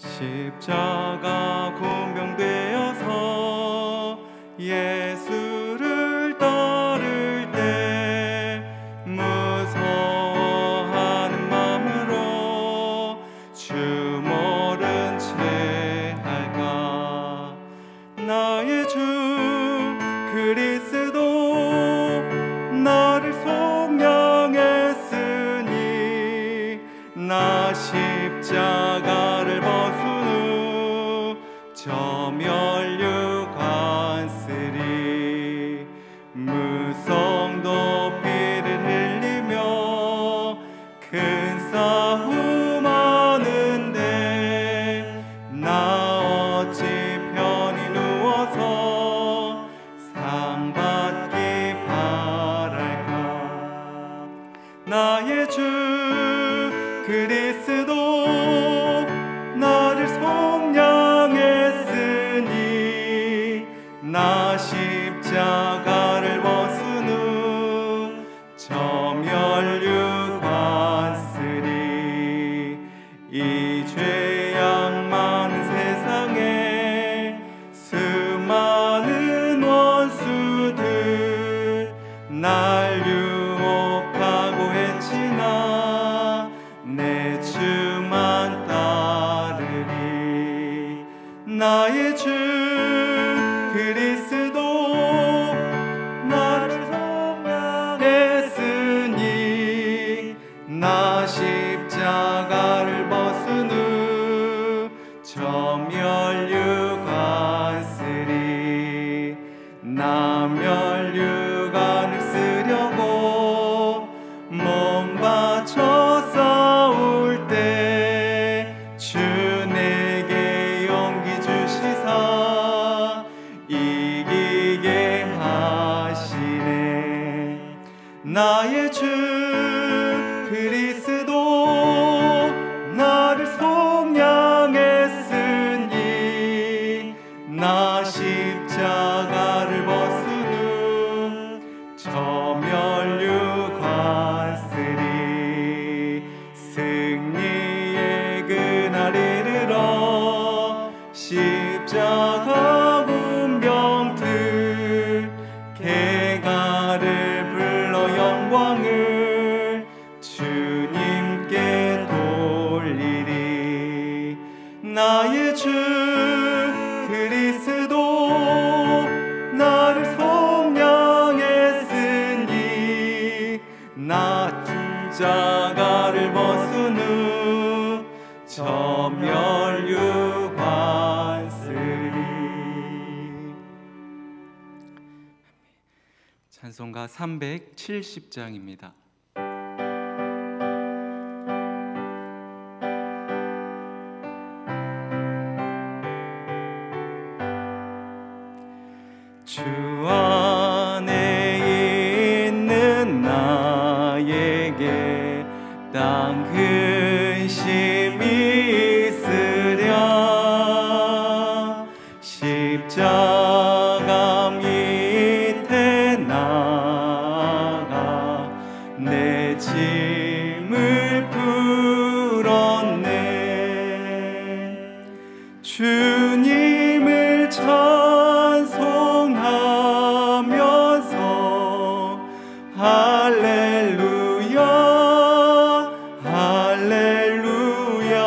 십자가 군병되어서 예수를 따를 때 무서워하는 마음으로 주 모른 채 할까. 나의 주 그리스도 나를 속량했으니 나 십자가를 벗은 후 저 멸류관 쓰리. 무성도 피를 흘리며 큰 싸움 하는데 나 어찌 편히 누워서 상 받기 바랄까. 나의 주 그리스도 나를 속량했으니 나 십자가를 벗은 후 저 멸류관 쓰리. 이 죄악 많은 세상에 수많은 원수들 날 유혹하고 했지나 내 주만 따르리. 나의 주 그리스도 나를 속량했으니 나 십자가를 벗은 후 저 멸류관 쓰리. 나 멸류관을 쓰려고 몸 바쳐 싸울 때 주 내게 용기 주시사 이기게 하시네. 나의 주 그리스도 나를 속량했으니 나 십자가를 벗은 후 저 멸류관 쓰리. 승리의 그날 이르러 십자가 군병들 개가를 불러 영광을 주님께 돌리리. 나의 주 그리스도 나를 속량했으니 나 십자가를 벗은 후 저 멸류관 쓰리. 찬송가 370장입니다. 주 안에 있는 나에게 땅 근심이 있으랴. 십자가 밑에 나가 내 짐을 풀었네. 주님을 찬송하면서 할렐루야 할렐루야.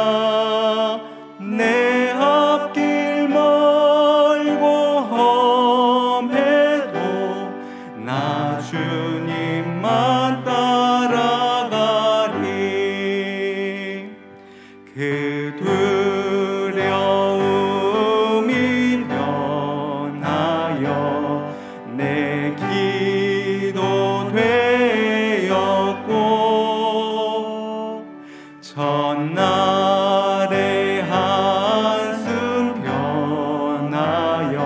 내 앞길 멀고 험해도 나 주님만 따라가리. 그 두려움이 면하여 내 기도 되었고 전날의 한숨 변하여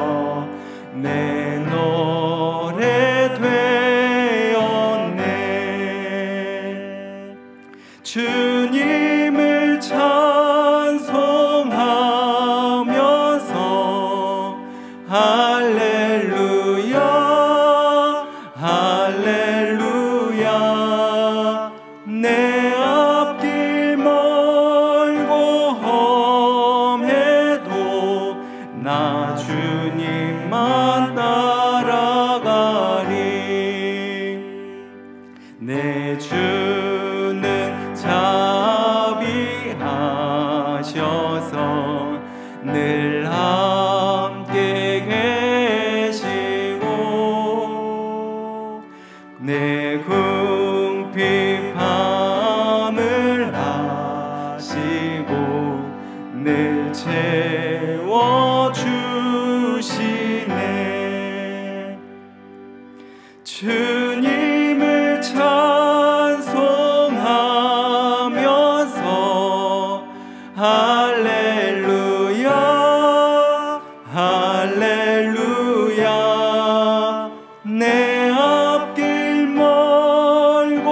내 노래 되었네. 주님을 찬송하면서 할렐루야 할렐루야. 내 앞길 멀고 험해 늘 함께 계시고 내 궁핍함을 아시고 늘 채워주시네. 주님을 찬송하면서 할렐루야 할렐루야. 내 앞길 멀고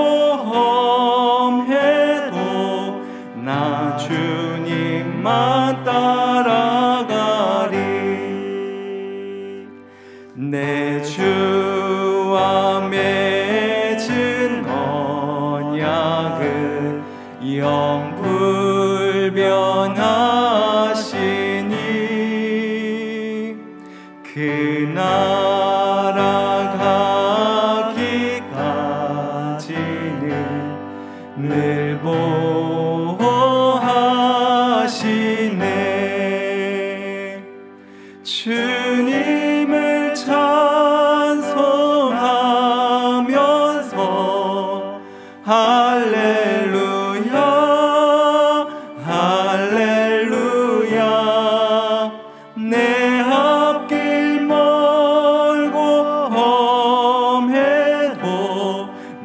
험해도 나 주님만 따라가리. 내 주와 맺은 언약은 영불변하시니 그 나라 가기까지는 늘 보호하시네. 주님을 찬송하면서 할렐루야 할렐루야. 내 앞길 멀고 험해도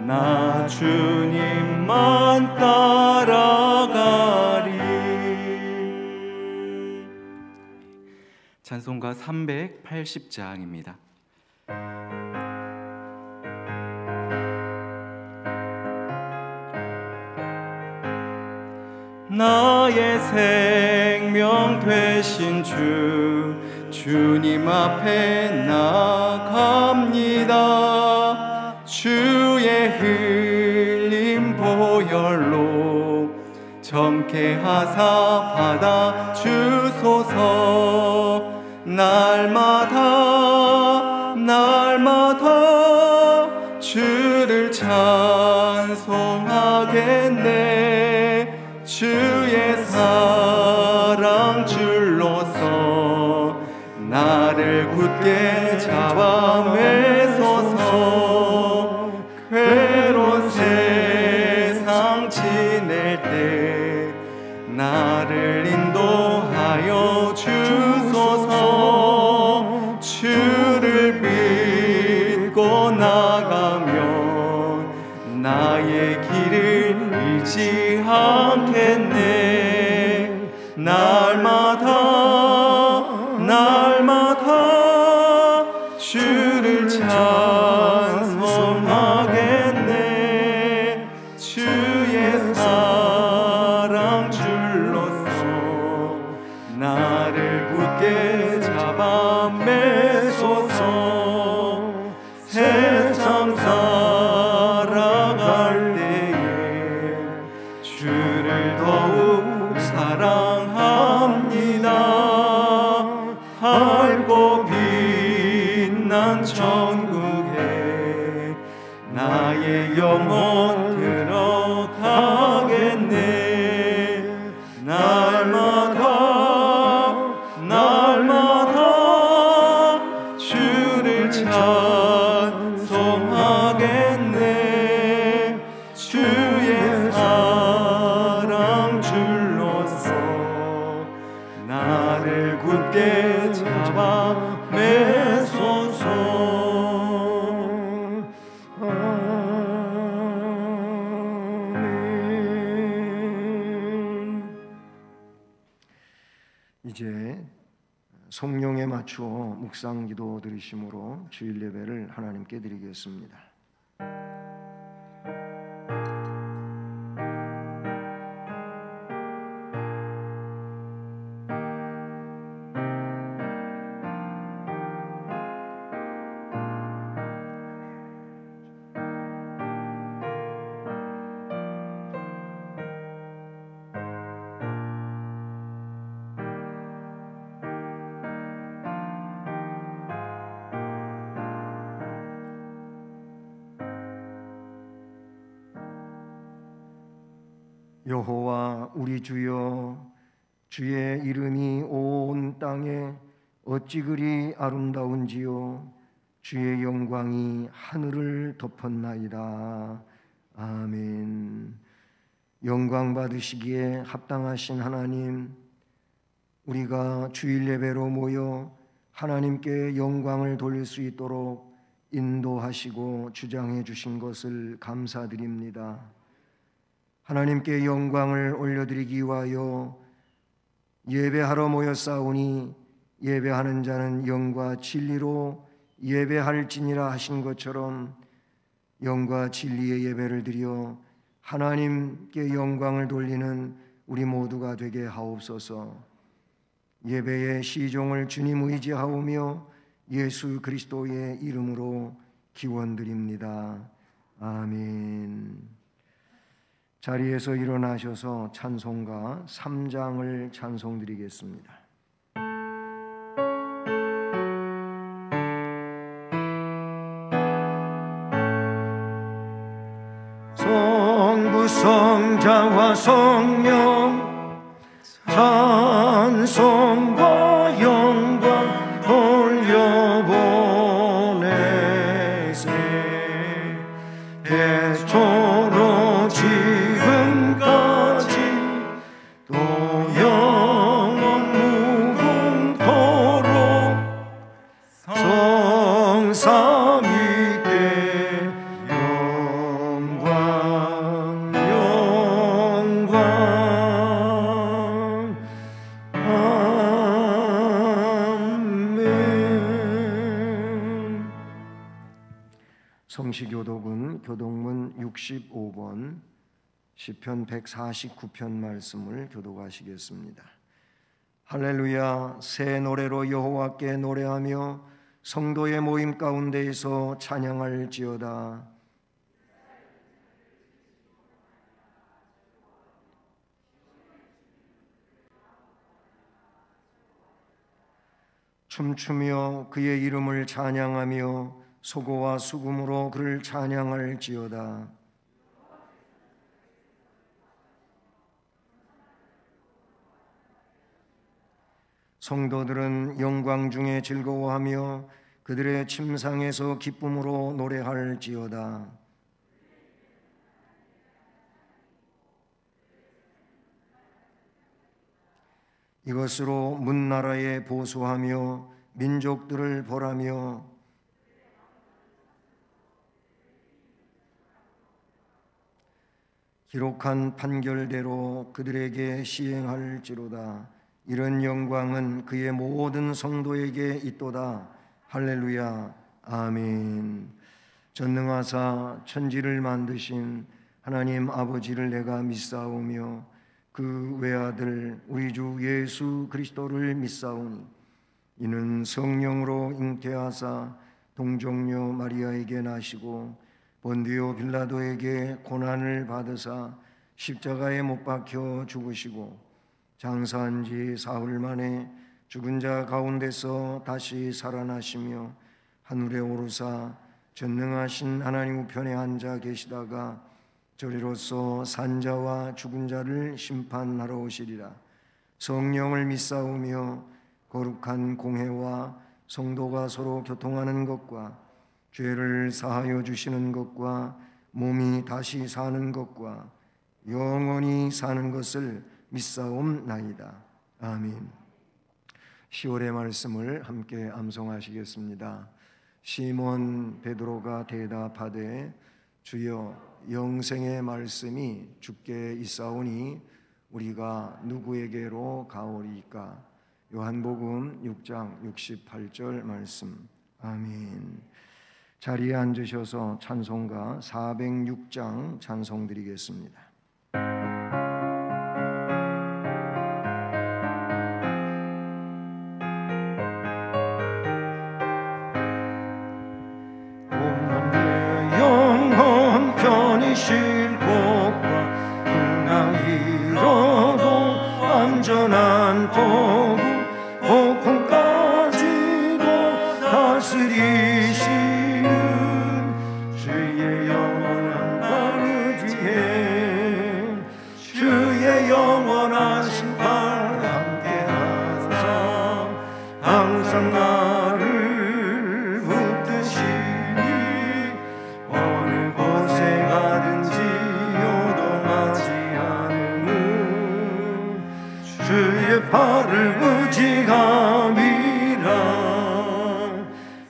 나 주님만 따라가리. 찬송가 380장입니다. 나의 생명 되신 주님 앞에 나갑니다. 주의 흘린 보혈로 정케 하사 받아 주소서. 날마다 주를 찬송하겠네. 주의 사랑 줄로서 나를 굳게 잡아 매소서. 괴로운 세상 지낼 때 나를 인도하여 주소서. 주를 믿고 나가면 나의 길을 잃지 않겠네. 날마다 주를 찬송하겠네. 주의 사랑 줄로서 나를 굳게 잡아 매소서. 세상 살아갈 때에 주를 더욱 사랑합니다. 밝고 빛난 천국에 나의 영혼 들어가겠네. 날마다 주를 찬송하겠네. 주의 사랑 줄로서 나를 굳게 잡아 매소서. 이제 성령에 맞추어 묵상 기도 드리심으로 주일 예배를 하나님께 드리겠습니다. 여호와 우리 주여, 주의 이름이 온 땅에 어찌 그리 아름다운지요. 주의 영광이 하늘을 덮었나이다. 아멘. 영광 받으시기에 합당하신 하나님, 우리가 주일 예배로 모여 하나님께 영광을 돌릴 수 있도록 인도하시고 주장해 주신 것을 감사드립니다. 하나님께 영광을 올려드리기 위하여 예배하러 모였사오니 예배하는 자는 영과 진리로 예배할지니라 하신 것처럼 영과 진리의 예배를 드려 하나님께 영광을 돌리는 우리 모두가 되게 하옵소서. 예배의 시종을 주님 의지하오며 예수 그리스도의 이름으로 기원드립니다. 아멘. 자리에서 일어나셔서 찬송가 3장을 찬송드리겠습니다. 성부 성자와 성령 찬송과 영광 돌려보내세. 대초로 지금까지 또 영원 무궁토록 성삼위께 영광 영광. 아멘. 성시교독은 교독문 65번 시편 149편 말씀을 교독하시겠습니다. 할렐루야. 새 노래로 여호와께 노래하며 성도의 모임 가운데에서 찬양할지어다. 춤추며 그의 이름을 찬양하며 소고와 수금으로 그를 찬양할지어다. 성도들은 영광 중에 즐거워하며 그들의 침상에서 기쁨으로 노래할지어다. 이것으로 문나라에 보수하며 민족들을 벌하며 기록한 판결대로 그들에게 시행할지로다. 이런 영광은 그의 모든 성도에게 있도다. 할렐루야. 아멘. 전능하사 천지를 만드신 하나님 아버지를 내가 믿사오며 그 외아들 우리 주 예수 그리스도를 믿사오니 이는 성령으로 잉태하사 동정녀 마리아에게 나시고 본디오 빌라도에게 고난을 받으사 십자가에 못 박혀 죽으시고 장사한 지 사흘 만에 죽은 자 가운데서 다시 살아나시며 하늘에 오르사 전능하신 하나님 우편에 앉아 계시다가 저리로서 산자와 죽은 자를 심판하러 오시리라. 성령을 믿사오며 거룩한 공회와 성도가 서로 교통하는 것과 죄를 사하여 주시는 것과 몸이 다시 사는 것과 영원히 사는 것을 믿사옵나이다. 아멘. 10월의 말씀을 함께 암송하시겠습니다. 시몬 베드로가 대답하되 주여 영생의 말씀이 주께 있사오니 우리가 누구에게로 가오리까? 요한복음 6장 68절 말씀. 아멘. 자리에 앉으셔서 찬송가 406장 찬송드리겠습니다. 영원 편이실 곳과 풍랑이로도 안전한 도구 폭풍까지도 다스리시는 주의 영원한 발 뒤에 주의 영원하신 발 발을 의지함이라.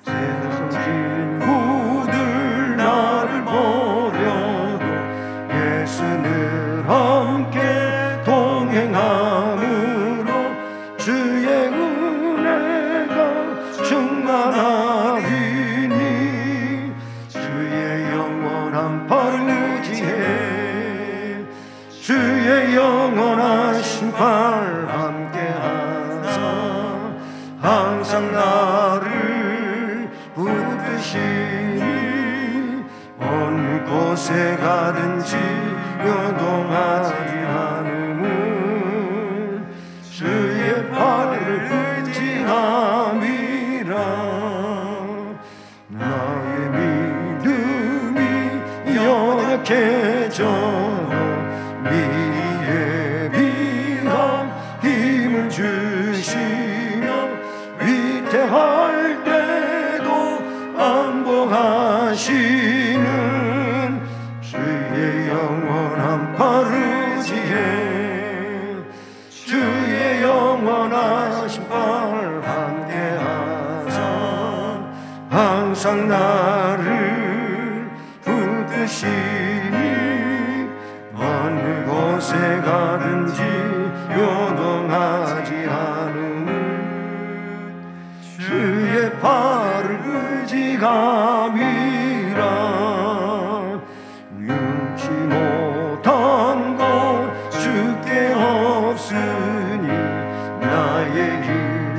세상 친구들 나를 버려도 예수 늘 함께 동행함으로 주의 은혜가 충만하리니. 주의 영원한 발을 의지해 주의 영원하신 발 함께하사 항상 나를 붙드시니. 어느 곳에 가든지 요동하지 않음은 주의 발을 의지함이라. 나의 믿음이 연약해져도 미리 예비한 힘을 주시며 위태할 때도 안보하시는 주의 영원한 발 의지해 주의 영원하신 발 함께하사 항상 나를 붙드시니. 어느 곳에 가든지 요동하지 않음은 주의 발을 의지함이라. 육지 못한 것 주께 없으니 나의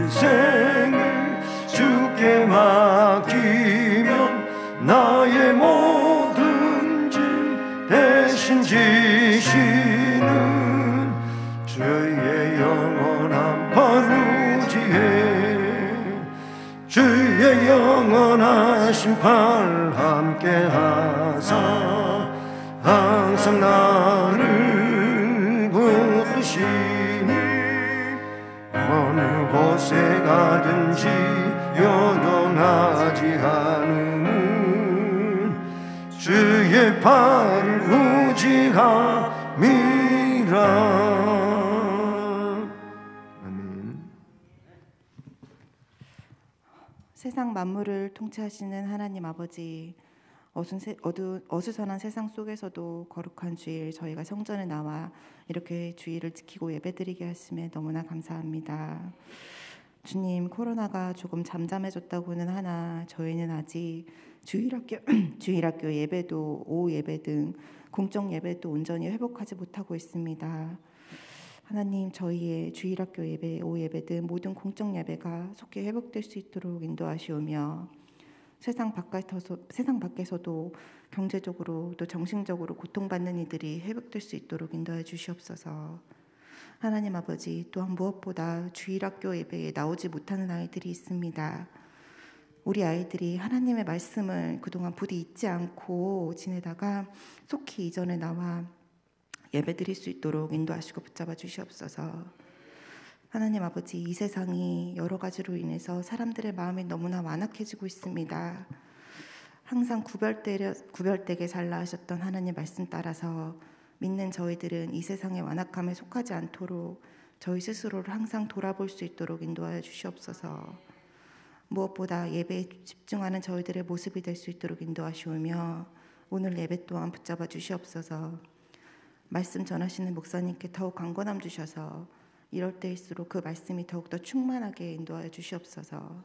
일생을 주께 맡기면 나의 모든 짐 대신 지시는 주의 영원한 발 의지해 주의 영원하신 발 함께하사 항상 나를 붙드시니. 어느 곳에 가든지 요동하지 않음은 주의 발을 의지함이라. 세상 만물을 통치하시는 하나님 아버지, 어수선한 세상 속에서도 거룩한 주일 저희가 성전에 나와 이렇게 주일을 지키고 예배드리게 하심에 너무나 감사합니다. 주님, 코로나가 조금 잠잠해졌다고는 하나 저희는 아직 주일학교 예배도 오후 예배 등 공적 예배도 온전히 회복하지 못하고 있습니다. 하나님, 저희의 주일학교 예배, 오후 예배 등 모든 공적 예배가 속히 회복될 수 있도록 인도하시오며 세상 밖에서도 경제적으로 또 정신적으로 고통받는 이들이 회복될 수 있도록 인도해 주시옵소서. 하나님 아버지, 또한 무엇보다 주일학교 예배에 나오지 못하는 아이들이 있습니다. 우리 아이들이 하나님의 말씀을 그동안 부디 잊지 않고 지내다가 속히 이전에 나와 예배드릴 수 있도록 인도하시고 붙잡아 주시옵소서. 하나님 아버지, 이 세상이 여러 가지로 인해서 사람들의 마음이 너무나 완악해지고 있습니다. 항상 구별되게 살라 하셨던 하나님 말씀 따라서 믿는 저희들은 이 세상의 완악함에 속하지 않도록 저희 스스로를 항상 돌아볼 수 있도록 인도하여 주시옵소서. 무엇보다 예배에 집중하는 저희들의 모습이 될 수 있도록 인도하시오며 오늘 예배 또한 붙잡아 주시옵소서. 말씀 전하시는 목사님께 더욱 강건함 주셔서 이럴 때일수록 그 말씀이 더욱더 충만하게 인도하여 주시옵소서.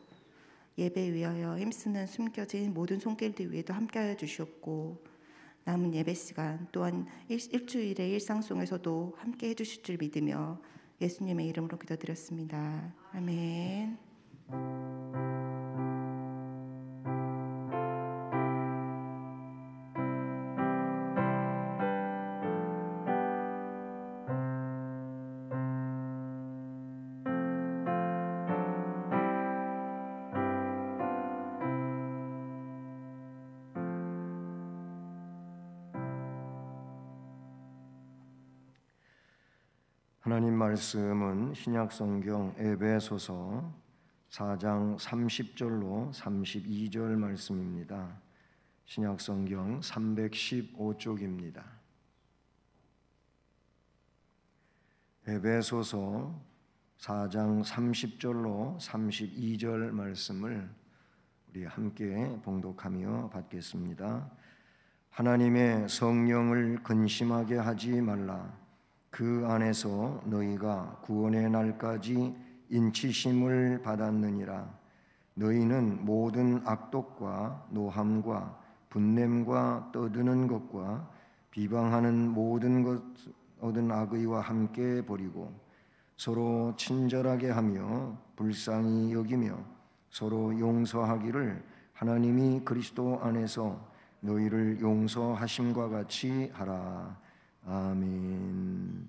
예배 위하여 힘쓰는 숨겨진 모든 손길들 위에도 함께하여 주시옵고 남은 예배 시간 또한 일주일의 일상 속에서도 함께해 주실 줄 믿으며 예수님의 이름으로 기도드렸습니다. 아멘. 하나님 말씀은 신약성경 에베소서 4장 30절로 32절 말씀입니다. 신약성경 315쪽입니다. 에베소서 4장 30절로 32절 말씀을 우리 함께 봉독하며 받겠습니다. 하나님의 성령을 근심하게 하지 말라. 그 안에서 너희가 구원의 날까지 인치심을 받았느니라. 너희는 모든 악독과 노함과 분냄과 떠드는 것과 비방하는 모든 악의와 함께 버리고 서로 친절하게 하며 불쌍히 여기며 서로 용서하기를 하나님이 그리스도 안에서 너희를 용서하심과 같이 하라. 아멘.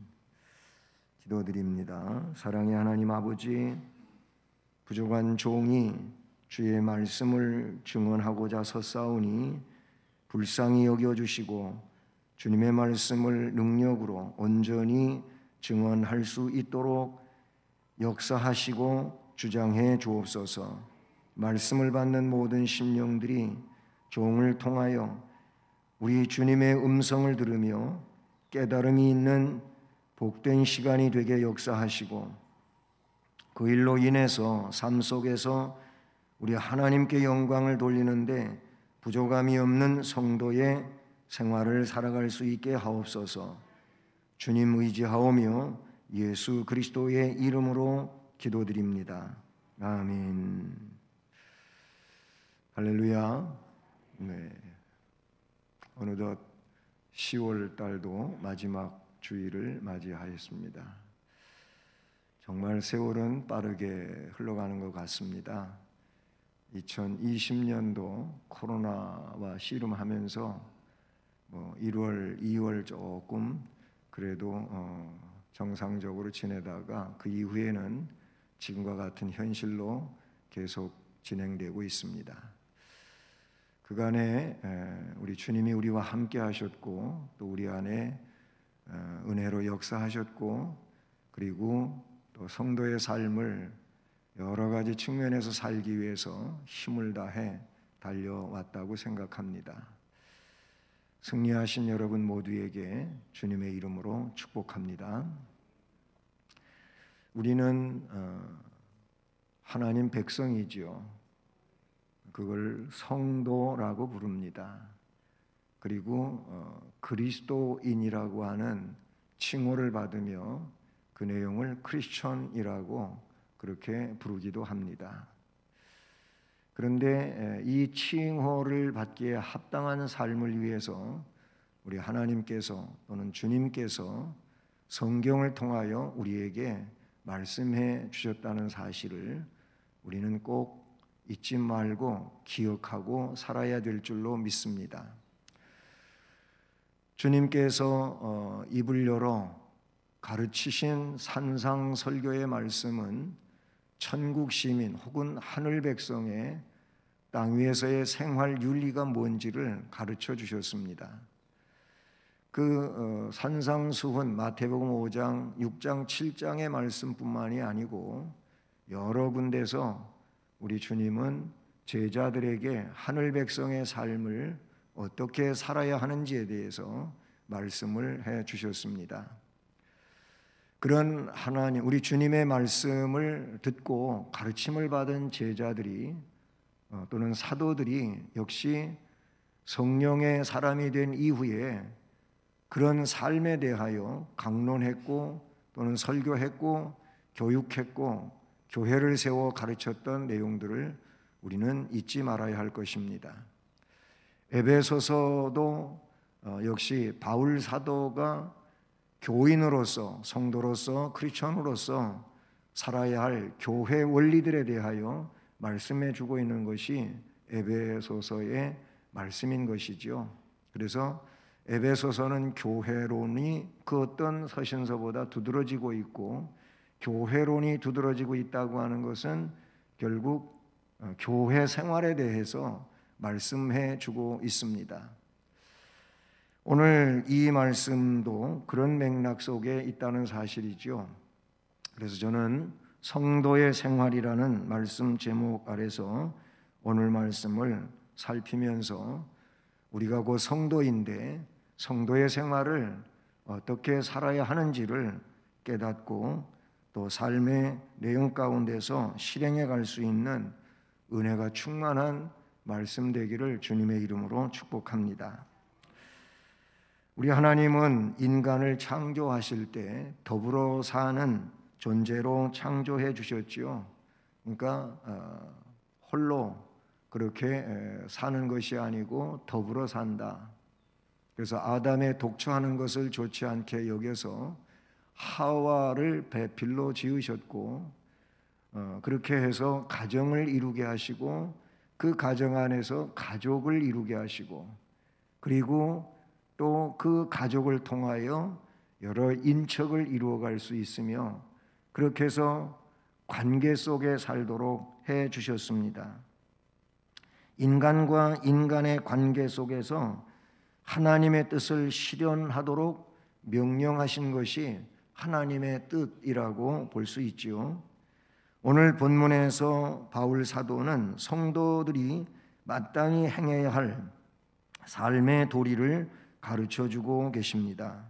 기도드립니다. 사랑의 하나님 아버지, 부족한 종이 주의 말씀을 증언하고자 섰사오니 불쌍히 여겨주시고 주님의 말씀을 능력으로 온전히 증언할 수 있도록 역사하시고 주장해 주옵소서. 말씀을 받는 모든 심령들이 종을 통하여 우리 주님의 음성을 들으며 깨달음이 있는 복된 시간이 되게 역사하시고 그 일로 인해서 삶 속에서 우리 하나님께 영광을 돌리는데 부족함이 없는 성도의 생활을 살아갈 수 있게 하옵소서. 주님 의지하오며 예수 그리스도의 이름으로 기도드립니다. 아멘. 할렐루야. 네. 어느덧 10월 달도 마지막 주일을 맞이하였습니다. 정말 세월은 빠르게 흘러가는 것 같습니다. 2020년도 코로나와 씨름하면서 1월, 2월 조금 그래도 정상적으로 지내다가 그 이후에는 지금과 같은 현실로 계속 진행되고 있습니다. 그간에 우리 주님이 우리와 함께 하셨고 또 우리 안에 은혜로 역사하셨고 그리고 또 성도의 삶을 여러 가지 측면에서 살기 위해서 힘을 다해 달려왔다고 생각합니다. 승리하신 여러분 모두에게 주님의 이름으로 축복합니다. 우리는 하나님 백성이지요. 그걸 성도라고 부릅니다. 그리고 그리스도인이라고 하는 칭호를 받으며 그 내용을 크리스천이라고 그렇게 부르기도 합니다. 그런데 이 칭호를 받기에 합당한 삶을 위해서 우리 하나님께서 또는 주님께서 성경을 통하여 우리에게 말씀해 주셨다는 사실을 우리는 꼭 잊지 말고 기억하고 살아야 될 줄로 믿습니다. 주님께서 입을 열어 가르치신 산상설교의 말씀은 천국 시민 혹은 하늘 백성의 땅 위에서의 생활 윤리가 뭔지를 가르쳐 주셨습니다. 그 산상수훈 마태복음 5장, 6장, 7장의 말씀뿐만이 아니고 여러 군데서 우리 주님은 제자들에게 하늘 백성의 삶을 어떻게 살아야 하는지에 대해서 말씀을 해 주셨습니다. 그런 하나님, 우리 주님의 말씀을 듣고 가르침을 받은 제자들이 또는 사도들이 역시 성령의 사람이 된 이후에 그런 삶에 대하여 강론했고 또는 설교했고 교육했고 교회를 세워 가르쳤던 내용들을 우리는 잊지 말아야 할 것입니다. 에베소서도 역시 바울 사도가 교인으로서 성도로서 크리스천으로서 살아야 할 교회 원리들에 대하여 말씀해 주고 있는 것이 에베소서의 말씀인 것이죠. 그래서 에베소서는 교회론이 그 어떤 서신서보다 두드러지고 있고 교회론이 두드러지고 있다고 하는 것은 결국 교회 생활에 대해서 말씀해 주고 있습니다. 오늘 이 말씀도 그런 맥락 속에 있다는 사실이죠. 그래서 저는 성도의 생활이라는 말씀 제목 아래서 오늘 말씀을 살피면서 우리가 곧 성도인데 성도의 생활을 어떻게 살아야 하는지를 깨닫고 또 삶의 내용 가운데서 실행해 갈 수 있는 은혜가 충만한 말씀 되기를 주님의 이름으로 축복합니다. 우리 하나님은 인간을 창조하실 때 더불어 사는 존재로 창조해 주셨지요. 그러니까 홀로 그렇게 사는 것이 아니고 더불어 산다. 그래서 아담의 독처하는 것을 좋지 않게 여겨서 하와를 배필로 지으셨고, 그렇게 해서 가정을 이루게 하시고 그 가정 안에서 가족을 이루게 하시고, 그리고 또 그 가족을 통하여 여러 인척을 이루어갈 수 있으며, 그렇게 해서 관계 속에 살도록 해 주셨습니다. 인간과 인간의 관계 속에서 하나님의 뜻을 실현하도록 명령하신 것이 하나님의 뜻이라고 볼 수 있지요. 오늘 본문에서 바울 사도는 성도들이 마땅히 행해야 할 삶의 도리를 가르쳐주고 계십니다.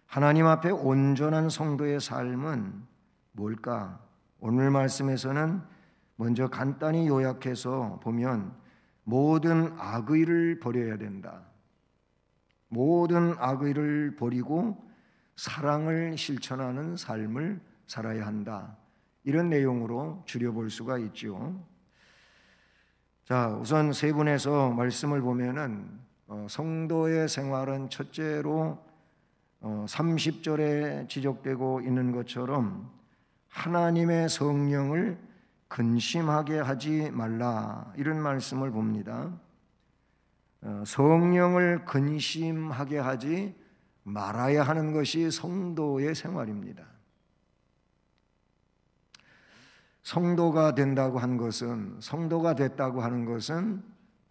하나님 앞에 온전한 성도의 삶은 뭘까? 오늘 말씀에서는 먼저 간단히 요약해서 보면 모든 악의를 버려야 된다. 모든 악의를 버리고 사랑을 실천하는 삶을 살아야 한다. 이런 내용으로 줄여볼 수가 있죠. 자, 우선 세 분에서 말씀을 보면은 성도의 생활은 첫째로 30절에 지적되고 있는 것처럼 하나님의 성령을 근심하게 하지 말라, 이런 말씀을 봅니다. 성령을 근심하게 하지 말아야 하는 것이 성도의 생활입니다. 성도가 된다고 한 것은, 성도가 됐다고 하는 것은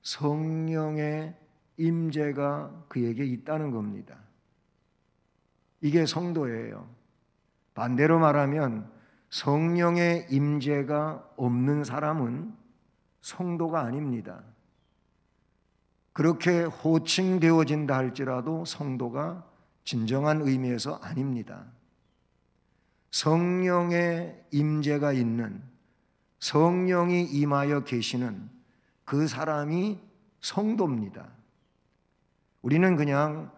성령의 임재가 그에게 있다는 겁니다. 이게 성도예요. 반대로 말하면 성령의 임재가 없는 사람은 성도가 아닙니다. 그렇게 호칭되어진다 할지라도 성도가 진정한 의미에서 아닙니다. 성령의 임재가 있는, 성령이 임하여 계시는 그 사람이 성도입니다. 우리는 그냥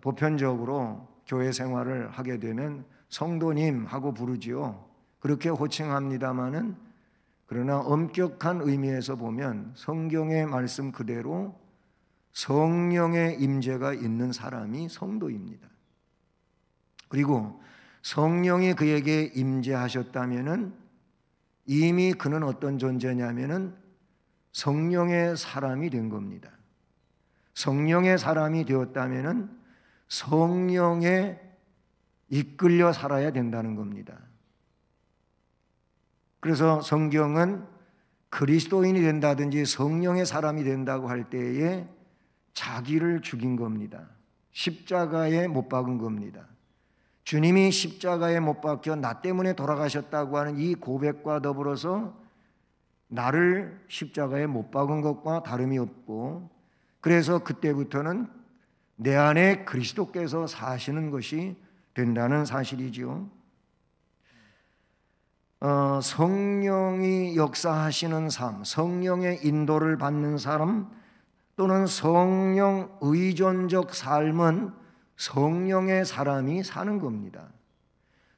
보편적으로 교회 생활을 하게 되면 성도님 하고 부르지요. 그렇게 호칭합니다마는, 그러나 엄격한 의미에서 보면 성경의 말씀 그대로 성령의 임재가 있는 사람이 성도입니다. 그리고 성령이 그에게 임재하셨다면은 이미 그는 어떤 존재냐면은 성령의 사람이 된 겁니다. 성령의 사람이 되었다면은 성령에 이끌려 살아야 된다는 겁니다. 그래서 성경은 그리스도인이 된다든지 성령의 사람이 된다고 할 때에 자기를 죽인 겁니다. 십자가에 못 박은 겁니다. 주님이 십자가에 못 박혀 나 때문에 돌아가셨다고 하는 이 고백과 더불어서 나를 십자가에 못 박은 것과 다름이 없고, 그래서 그때부터는 내 안에 그리스도께서 사시는 것이 된다는 사실이지요. 성령이 역사하시는 삶, 성령의 인도를 받는 사람, 또는 성령 의존적 삶은 성령의 사람이 사는 겁니다.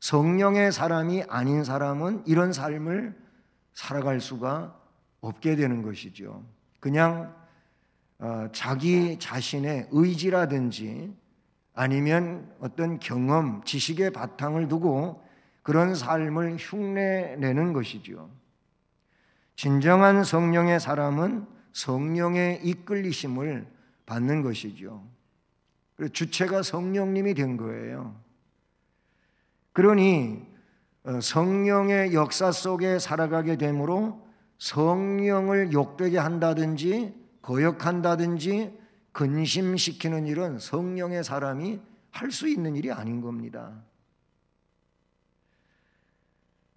성령의 사람이 아닌 사람은 이런 삶을 살아갈 수가 없게 되는 것이죠. 그냥 자기 자신의 의지라든지 아니면 어떤 경험, 지식의 바탕을 두고 그런 삶을 흉내내는 것이죠. 진정한 성령의 사람은 성령의 이끌리심을 받는 것이죠. 주체가 성령님이 된 거예요. 그러니 성령의 역사 속에 살아가게 되므로 성령을 욕되게 한다든지 거역한다든지 근심시키는 일은 성령의 사람이 할 수 있는 일이 아닌 겁니다.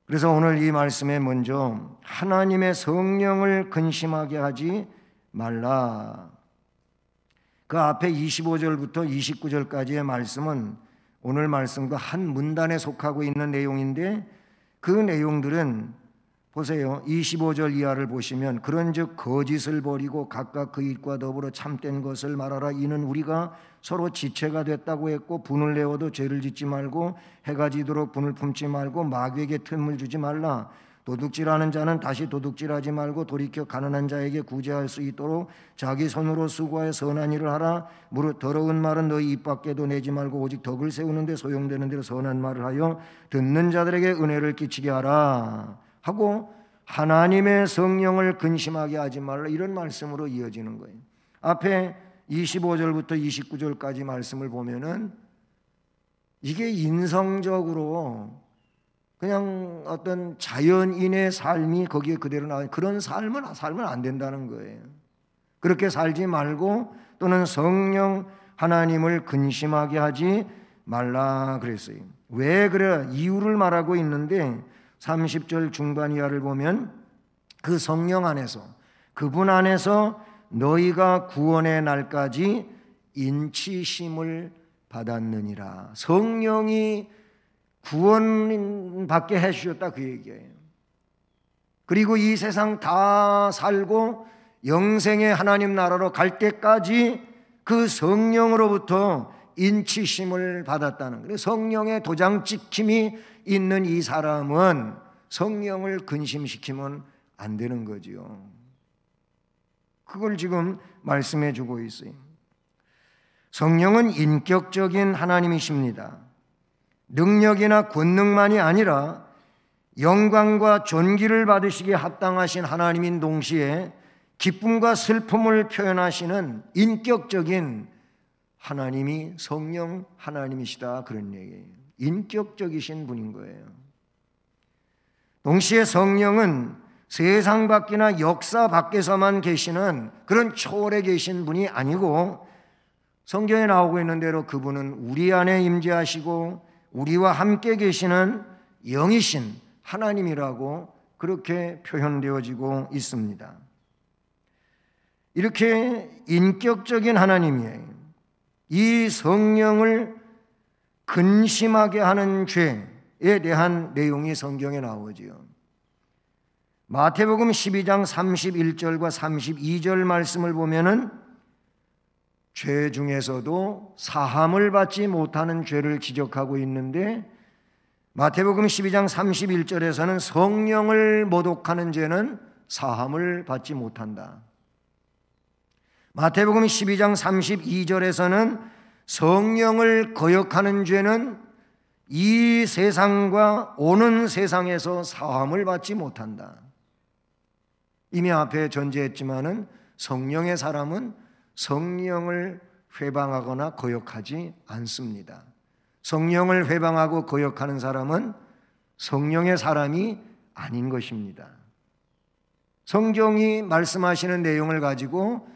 그래서 오늘 이 말씀에 먼저 하나님의 성령을 근심하게 하지 말라. 그 앞에 25절부터 29절까지의 말씀은 오늘 말씀과 한 문단에 속하고 있는 내용인데 그 내용들은 보세요. 25절 이하를 보시면 그런즉 거짓을 버리고 각각 그 일과 더불어 참된 것을 말하라. 이는 우리가 서로 지체가 됐다고 했고 분을 내어도 죄를 짓지 말고 해가 지도록 분을 품지 말고 마귀에게 틈을 주지 말라. 도둑질하는 자는 다시 도둑질하지 말고 돌이켜 가난한 자에게 구제할 수 있도록 자기 손으로 수고하여 선한 일을 하라. 무릇 더러운 말은 너희 입 밖에도 내지 말고 오직 덕을 세우는 데 소용되는 대로 선한 말을 하여 듣는 자들에게 은혜를 끼치게 하라 하고 하나님의 성령을 근심하게 하지 말라, 이런 말씀으로 이어지는 거예요. 앞에 25절부터 29절까지 말씀을 보면은 이게 인성적으로 그냥 어떤 자연인의 삶이 거기에 그대로 나와요. 그런 삶은 살면 안 된다는 거예요. 그렇게 살지 말고 또는 성령 하나님을 근심하게 하지 말라 그랬어요. 왜 그래? 이유를 말하고 있는데 30절 중반 이하를 보면 그 성령 안에서, 그분 안에서 너희가 구원의 날까지 인치심을 받았느니라. 성령이 구원받게 해주셨다 그 얘기예요. 그리고 이 세상 다 살고 영생의 하나님 나라로 갈 때까지 그 성령으로부터 인치심을 받았다는 거예요. 성령의 도장 찍힘이 있는 이 사람은 성령을 근심시키면 안 되는 거지요. 그걸 지금 말씀해 주고 있어요. 성령은 인격적인 하나님이십니다. 능력이나 권능만이 아니라 영광과 존귀를 받으시기에 합당하신 하나님인 동시에 기쁨과 슬픔을 표현하시는 인격적인 하나님이 성령 하나님이시다, 그런 얘기예요. 인격적이신 분인 거예요. 동시에 성령은 세상 밖이나 역사 밖에서만 계시는 그런 초월에 계신 분이 아니고 성경에 나오고 있는 대로 그분은 우리 안에 임재하시고 우리와 함께 계시는 영이신 하나님이라고 그렇게 표현되어지고 있습니다. 이렇게 인격적인 하나님이에요. 이 성령을 근심하게 하는 죄에 대한 내용이 성경에 나오지요. 마태복음 12장 31절과 32절 말씀을 보면은 죄 중에서도 사함을 받지 못하는 죄를 지적하고 있는데 마태복음 12장 31절에서는 성령을 모독하는 죄는 사함을 받지 못한다. 마태복음 12장 32절에서는 성령을 거역하는 죄는 이 세상과 오는 세상에서 사함을 받지 못한다. 이미 앞에 전제했지만은 성령의 사람은 성령을 회방하거나 거역하지 않습니다. 성령을 회방하고 거역하는 사람은 성령의 사람이 아닌 것입니다. 성경이 말씀하시는 내용을 가지고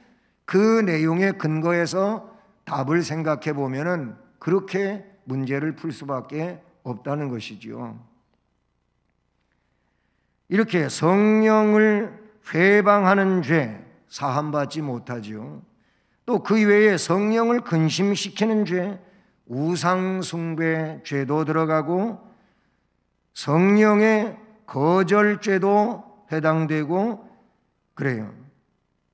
그 내용에 근거해서 답을 생각해 보면은 그렇게 문제를 풀 수밖에 없다는 것이지요. 이렇게 성령을 회방하는 죄 사함받지 못하지요. 또 그 외에 성령을 근심시키는 죄, 우상숭배 죄도 들어가고 성령의 거절죄도 해당되고 그래요.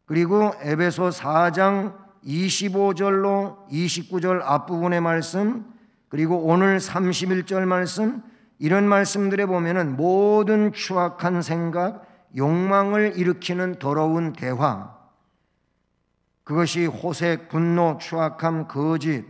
그리고 에베소 4장 25절로 29절 앞부분의 말씀, 그리고 오늘 31절 말씀, 이런 말씀들에 보면은 모든 추악한 생각, 욕망을 일으키는 더러운 대화, 그것이 호색, 분노, 추악함, 거짓,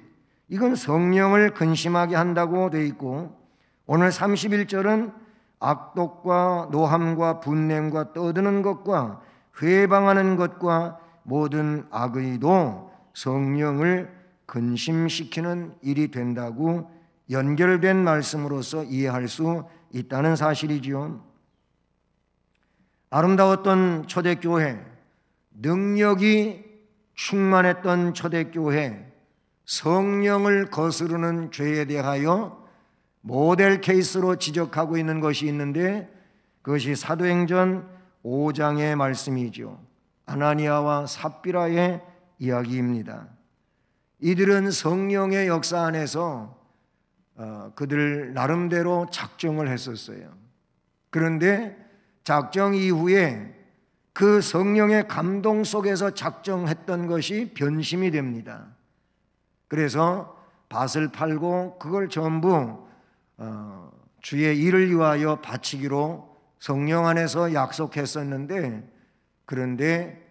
이건 성령을 근심하게 한다고 되어 있고, 오늘 31절은 악독과 노함과 분냄과 떠드는 것과 회방하는 것과 모든 악의도 성령을 근심시키는 일이 된다고 연결된 말씀으로서 이해할 수 있다는 사실이지요. 아름다웠던 초대교회, 능력이 충만했던 초대교회, 성령을 거스르는 죄에 대하여 모델 케이스로 지적하고 있는 것이 있는데 그것이 사도행전 5장의 말씀이죠. 아나니아와 삽비라의 이야기입니다. 이들은 성령의 역사 안에서 그들 나름대로 작정을 했었어요. 그런데 작정 이후에 그 성령의 감동 속에서 작정했던 것이 변심이 됩니다. 그래서 밭을 팔고 그걸 전부 주의 일을 위하여 바치기로 성령 안에서 약속했었는데, 그런데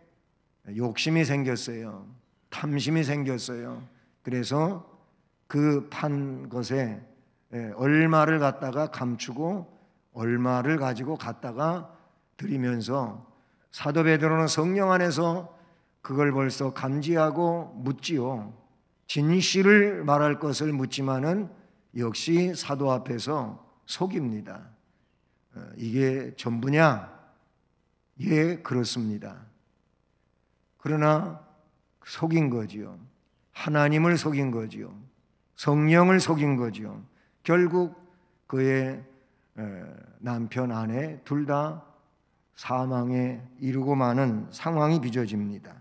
욕심이 생겼어요. 탐심이 생겼어요. 그래서 그 판 것에 얼마를 갖다가 감추고 얼마를 가지고 갔다가 드리면서, 사도 베드로는 성령 안에서 그걸 벌써 감지하고 묻지요. 진실을 말할 것을 묻지만은 역시 사도 앞에서 속입니다. 이게 전부냐? 예, 그렇습니다. 그러나 속인 거지요. 하나님을 속인 거지요. 성령을 속인 거지요. 결국 그의 남편, 아내 둘 다 사망에 이르고 마는 상황이 빚어집니다.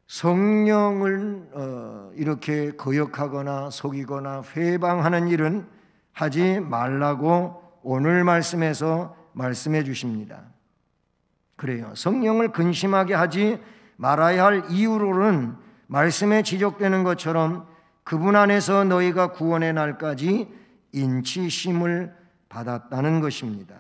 성령을 이렇게 거역하거나 속이거나 회방하는 일은 하지 말라고 오늘 말씀에서 말씀해 주십니다. 그래요. 성령을 근심하게 하지 말아야 할 이유로는 말씀에 지적되는 것처럼 그분 안에서 너희가 구원의 날까지 인치심을 받았다는 것입니다.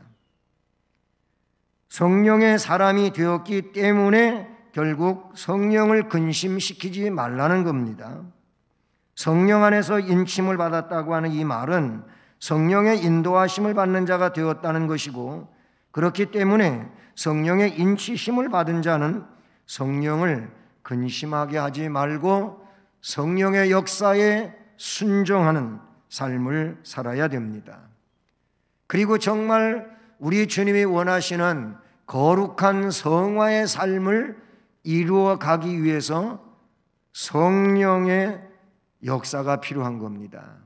성령의 사람이 되었기 때문에 결국 성령을 근심시키지 말라는 겁니다. 성령 안에서 인침을 받았다고 하는 이 말은 성령의 인도하심을 받는 자가 되었다는 것이고, 그렇기 때문에 성령의 인치심을 받은 자는 성령을 근심하게 하지 말고 성령의 역사에 순종하는 삶을 살아야 됩니다. 그리고 정말 우리 주님이 원하시는 거룩한 성화의 삶을 이루어 가기 위해서 성령의 역사가 필요한 겁니다.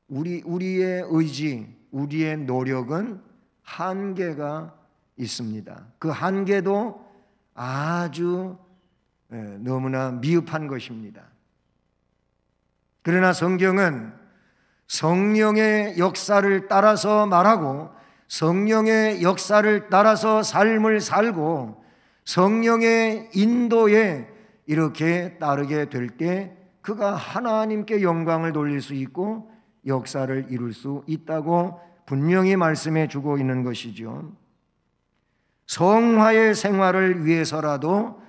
우리의 의지, 우리의 노력은 한계가 있습니다. 그 한계도 아주 너무나 미흡한 것입니다. 그러나 성경은 성령의 역사를 따라서 말하고 성령의 역사를 따라서 삶을 살고 성령의 인도에 이렇게 따르게 될 때 그가 하나님께 영광을 돌릴 수 있고 역사를 이룰 수 있다고 분명히 말씀해 주고 있는 것이죠. 성화의 생활을 위해서라도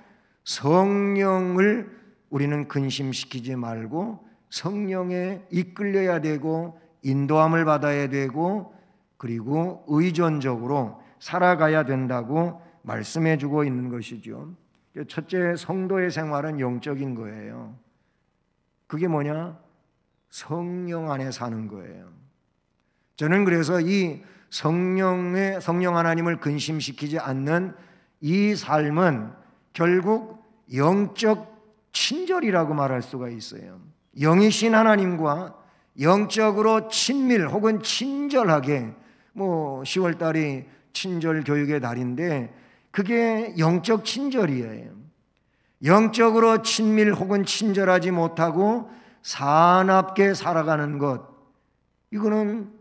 성령을 우리는 근심시키지 말고 성령에 이끌려야 되고 인도함을 받아야 되고 그리고 의존적으로 살아가야 된다고 말씀해 주고 있는 것이죠. 첫째, 성도의 생활은 영적인 거예요. 그게 뭐냐? 성령 안에 사는 거예요. 저는 그래서 이 성령 하나님을 근심시키지 않는 이 삶은 결국 영적 친절이라고 말할 수가 있어요. 영이신 하나님과 영적으로 친밀 혹은 친절하게, 10월달이 친절 교육의 날인데 그게 영적 친절이에요. 영적으로 친밀 혹은 친절하지 못하고 사납게 살아가는 것, 이거는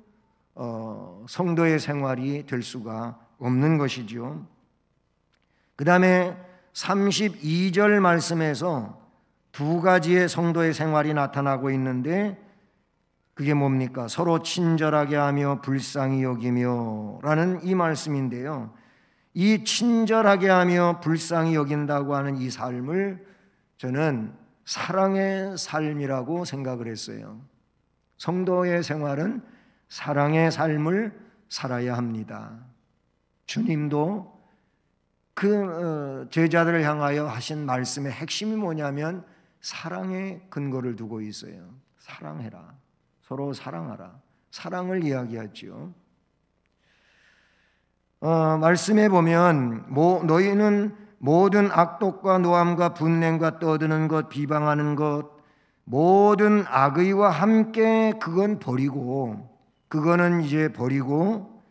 성도의 생활이 될 수가 없는 것이죠. 그 다음에 32절 말씀에서 두 가지의 성도의 생활이 나타나고 있는데 그게 뭡니까? 서로 친절하게 하며 불쌍히 여기며 라는 이 말씀인데요. 이 친절하게 하며 불쌍히 여긴다고 하는 이 삶을 저는 사랑의 삶이라고 생각을 했어요. 성도의 생활은 사랑의 삶을 살아야 합니다. 주님도 그 제자들을 향하여 하신 말씀의 핵심이 뭐냐면 사랑의 근거를 두고 있어요. 사랑해라. 서로 사랑하라. 사랑을 이야기하죠. 말씀해 보면 너희는 모든 악독과 노함과 분냄과 떠드는 것, 비방하는 것, 모든 악의와 함께 그거는 이제 버리고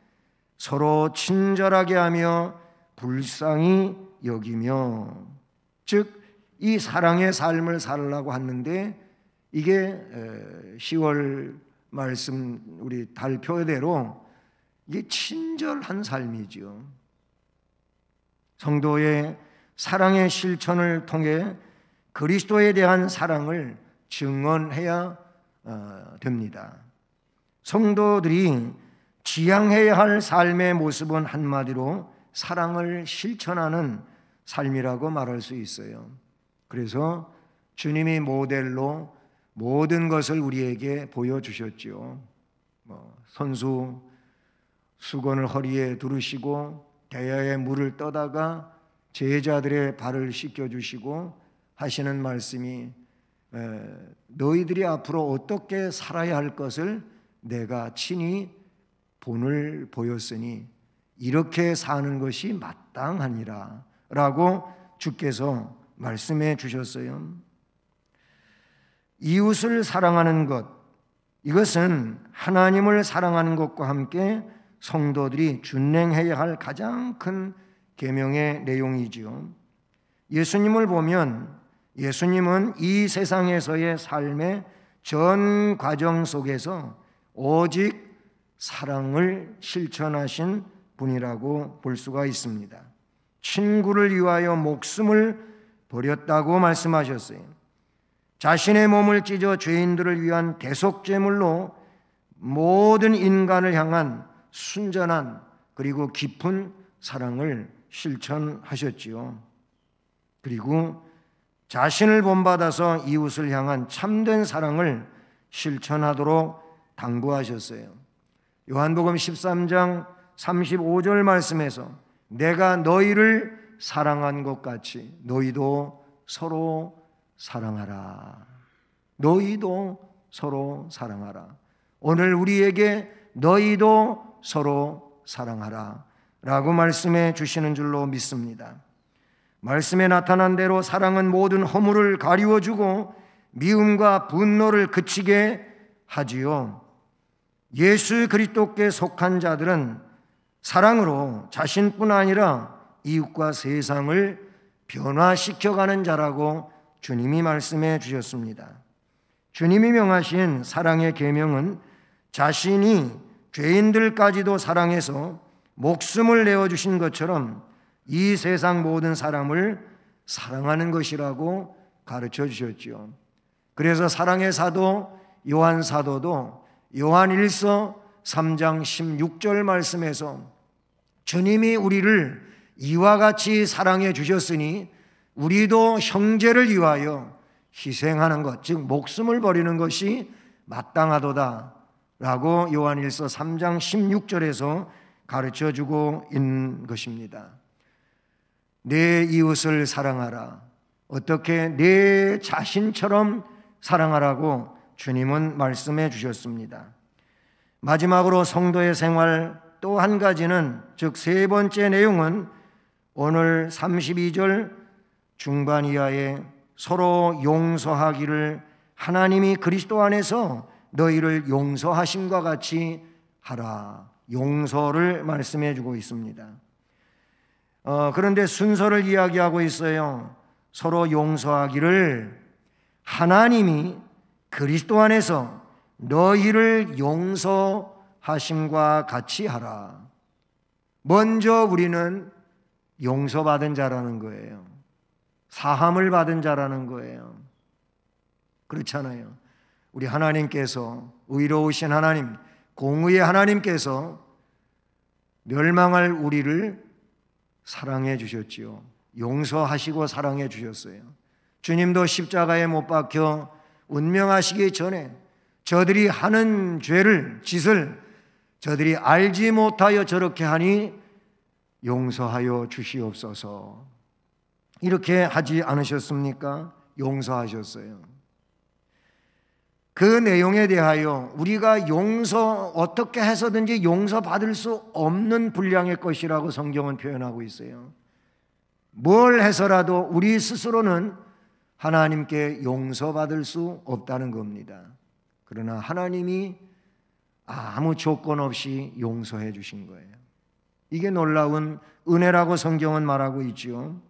서로 친절하게 하며 불쌍히 여기며, 즉 이 사랑의 삶을 살라고 하는데 이게 10월 말씀 우리 달표대로 이게 친절한 삶이죠. 성도의 사랑의 실천을 통해 그리스도에 대한 사랑을 증언해야 됩니다. 성도들이 지향해야 할 삶의 모습은 한마디로 사랑을 실천하는 삶이라고 말할 수 있어요. 그래서 주님이 모델로 모든 것을 우리에게 보여주셨죠. 선수 수건을 허리에 두르시고 대야에 물을 떠다가 제자들의 발을 씻겨주시고 하시는 말씀이 너희들이 앞으로 어떻게 살아야 할 것을 내가 친히 본을 보였으니 이렇게 사는 것이 마땅하니라 라고 주께서 말씀해 주셨어요. 이웃을 사랑하는 것, 이것은 하나님을 사랑하는 것과 함께 성도들이 준행해야 할 가장 큰 계명의 내용이지요. 예수님을 보면 예수님은 이 세상에서의 삶의 전 과정 속에서 오직 사랑을 실천하신 분이라고 볼 수가 있습니다. 친구를 위하여 목숨을 버렸다고 말씀하셨어요. 자신의 몸을 찢어 죄인들을 위한 대속제물로 모든 인간을 향한 순전한 그리고 깊은 사랑을 실천하셨지요. 그리고 자신을 본받아서 이웃을 향한 참된 사랑을 실천하도록 당부하셨어요. 요한복음 13장 35절 말씀에서 내가 너희를 사랑한 것 같이 너희도 서로 사랑하라. 너희도 서로 사랑하라. 오늘 우리에게 너희도 서로 사랑하라 라고 말씀해 주시는 줄로 믿습니다. 말씀에 나타난 대로 사랑은 모든 허물을 가리워주고 미움과 분노를 그치게 하지요. 예수 그리스도께 속한 자들은 사랑으로 자신뿐 아니라 이웃과 세상을 변화시켜가는 자라고 주님이 말씀해 주셨습니다. 주님이 명하신 사랑의 계명은 자신이 죄인들까지도 사랑해서 목숨을 내어주신 것처럼 이 세상 모든 사람을 사랑하는 것이라고 가르쳐 주셨죠. 그래서 사랑의 사도 요한 사도도 요한 1서 3장 16절 말씀에서 주님이 우리를 이와 같이 사랑해 주셨으니 우리도 형제를 위하여 희생하는 것, 즉 목숨을 버리는 것이 마땅하도다 라고 요한 1서 3장 16절에서 가르쳐주고 있는 것입니다. 내 이웃을 사랑하라. 어떻게 내 자신처럼 사랑하라고 주님은 말씀해 주셨습니다. 마지막으로 성도의 생활 또 한 가지는, 즉 세 번째 내용은 오늘 32절 중반 이하에 서로 용서하기를 하나님이 그리스도 안에서 너희를 용서하심과 같이 하라. 용서를 말씀해 주고 있습니다. 그런데 순서를 이야기하고 있어요. 서로 용서하기를 하나님이 그리스도 안에서 너희를 용서하심과 같이 하라. 먼저 우리는 용서받은 자라는 거예요. 사함을 받은 자라는 거예요. 그렇잖아요. 우리 하나님께서, 의로우신 하나님, 공의의 하나님께서 멸망할 우리를 사랑해 주셨지요. 용서하시고 사랑해 주셨어요. 주님도 십자가에 못 박혀 운명하시기 전에 저들이 하는 죄를, 짓을 저들이 알지 못하여 저렇게 하니 용서하여 주시옵소서. 이렇게 하지 않으셨습니까? 용서하셨어요. 그 내용에 대하여 우리가 어떻게 해서든지 용서받을 수 없는 분량의 것이라고 성경은 표현하고 있어요. 뭘 해서라도 우리 스스로는 하나님께 용서받을 수 없다는 겁니다. 그러나 하나님이 아무 조건 없이 용서해 주신 거예요. 이게 놀라운 은혜라고 성경은 말하고 있죠.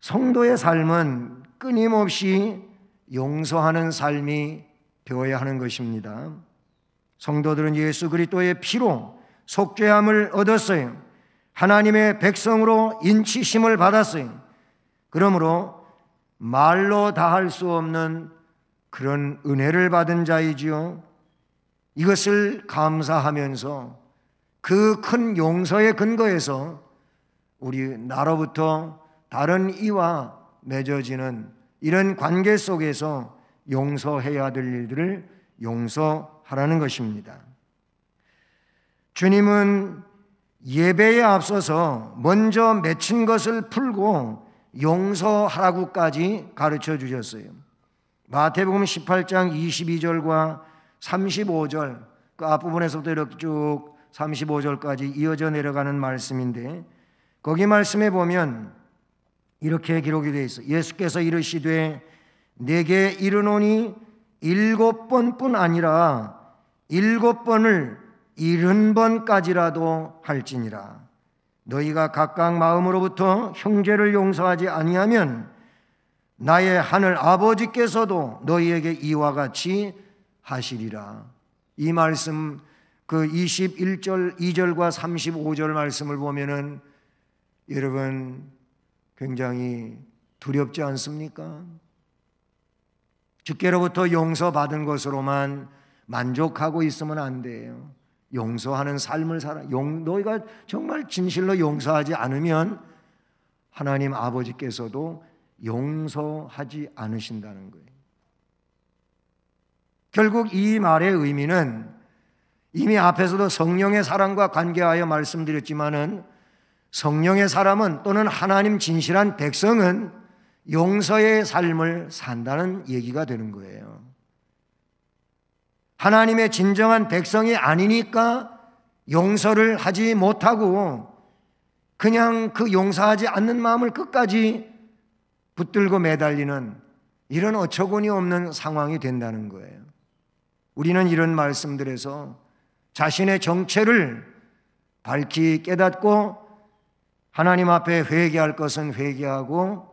성도의 삶은 끊임없이 용서하는 삶이 배워야 하는 것입니다. 성도들은 예수 그리스도의 피로 속죄함을 얻었어요. 하나님의 백성으로 인치심을 받았어요. 그러므로 말로 다 할 수 없는 그런 은혜를 받은 자이지요. 이것을 감사하면서 그 큰 용서의 근거에서 우리 나로부터 다른 이와 맺어지는 이런 관계 속에서 용서해야 될 일들을 용서하라는 것입니다. 주님은 예배에 앞서서 먼저 맺힌 것을 풀고 용서하라고까지 가르쳐 주셨어요. 마태복음 18장 22절과 35절 그 앞부분에서부터 이렇게 쭉 35절까지 이어져 내려가는 말씀인데, 거기 말씀에 보면 이렇게 기록이 되어 있어요. 예수께서 이르시되 내게 이르노니 7번뿐 아니라 7번을 70번까지라도 할지니라. 너희가 각각 마음으로부터 형제를 용서하지 아니하면 나의 하늘 아버지께서도 너희에게 이와 같이 하시리라. 이 말씀 그 21절 2절과 35절 말씀을 보면은 여러분 굉장히 두렵지 않습니까? 주께로부터 용서받은 것으로만 만족하고 있으면 안 돼요. 용서하는 삶을 살아. 너희가 정말 진실로 용서하지 않으면 하나님 아버지께서도 용서하지 않으신다는 거예요. 결국 이 말의 의미는 이미 앞에서도 성령의 사랑과 관계하여 말씀드렸지만은, 성령의 사람은 또는 하나님 진실한 백성은 용서의 삶을 산다는 얘기가 되는 거예요. 하나님의 진정한 백성이 아니니까 용서를 하지 못하고 그냥 그 용서하지 않는 마음을 끝까지 붙들고 매달리는 이런 어처구니 없는 상황이 된다는 거예요. 우리는 이런 말씀들에서 자신의 정체를 밝히 깨닫고 하나님 앞에 회개할 것은 회개하고,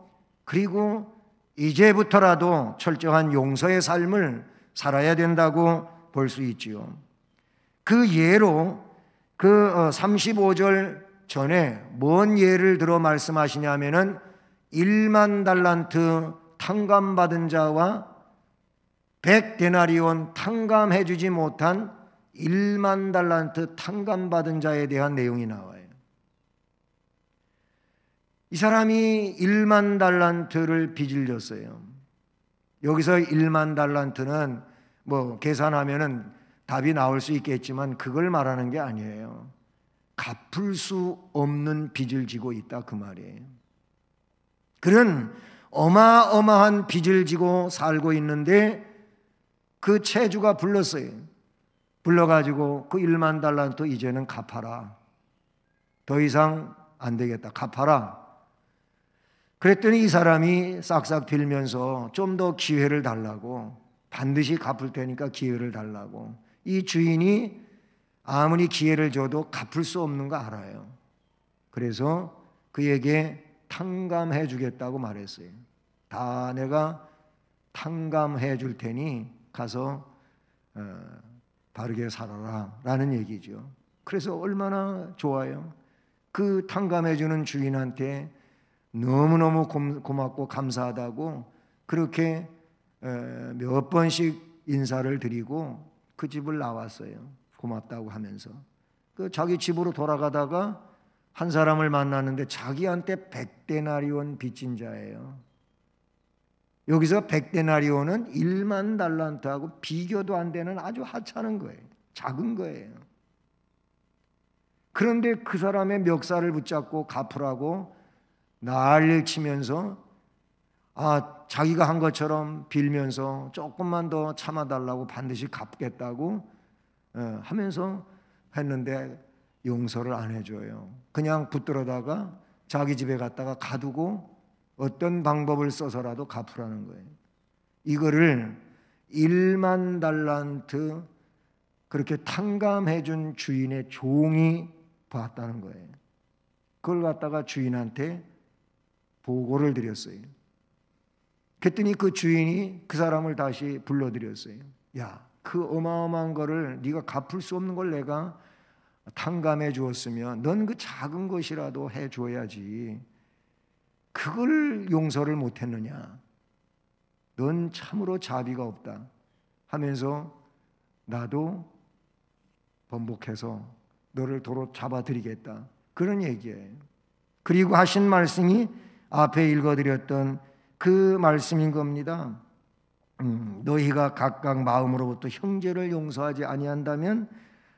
그리고 이제부터라도 철저한 용서의 삶을 살아야 된다고 볼 수 있지요. 그 예로 그 35절 전에 뭔 예를 들어 말씀하시냐면은 1만 달란트 탕감받은 자와 100데나리온 탕감해 주지 못한 1만 달란트 탕감받은 자에 대한 내용이 나와요. 이 사람이 1만 달란트를 빚을 졌어요. 여기서 1만 달란트는 뭐 계산하면은 답이 나올 수 있겠지만 그걸 말하는 게 아니에요. 갚을 수 없는 빚을 지고 있다 그 말이에요. 그는 어마어마한 빚을 지고 살고 있는데 그 채주가 불렀어요. 불러가지고 그 1만 달란트 이제는 갚아라. 더 이상 안 되겠다. 갚아라. 그랬더니 이 사람이 싹싹 빌면서 좀 더 기회를 달라고, 반드시 갚을 테니까 기회를 달라고. 이 주인이 아무리 기회를 줘도 갚을 수 없는 거 알아요. 그래서 그에게 탕감해 주겠다고 말했어요. 다 내가 탕감해 줄 테니 가서 바르게 살아라 라는 얘기죠. 그래서 얼마나 좋아요. 그 탕감해 주는 주인한테 너무너무 고맙고 감사하다고 그렇게 몇 번씩 인사를 드리고 그 집을 나왔어요. 고맙다고 하면서. 그 자기 집으로 돌아가다가 한 사람을 만났는데 자기한테 100데나리온 빚진 자예요. 여기서 100데나리온은 1만 달란트하고 비교도 안 되는 아주 하찮은 거예요. 작은 거예요. 그런데 그 사람의 멱살을 붙잡고 갚으라고 난리를 치면서 자기가 한 것처럼 빌면서 조금만 더 참아달라고, 반드시 갚겠다고 하면서 했는데 용서를 안 해줘요. 그냥 붙들어다가 자기 집에 갔다가 가두고 어떤 방법을 써서라도 갚으라는 거예요. 이거를 1만 달란트 그렇게 탕감해 준 주인의 종이 봤다는 거예요. 그걸 갖다가 주인한테 보고를 드렸어요. 그랬더니 그 주인이 그 사람을 다시 불러들였어요. 야, 그 어마어마한 거를 네가 갚을 수 없는 걸 내가 탕감해 주었으면 넌 그 작은 것이라도 해 줘야지. 그걸 용서를 못 했느냐? 넌 참으로 자비가 없다 하면서 나도 번복해서 너를 도로 잡아드리겠다, 그런 얘기예요. 그리고 하신 말씀이 앞에 읽어드렸던 그 말씀인 겁니다. 너희가 각각 마음으로부터 형제를 용서하지 아니한다면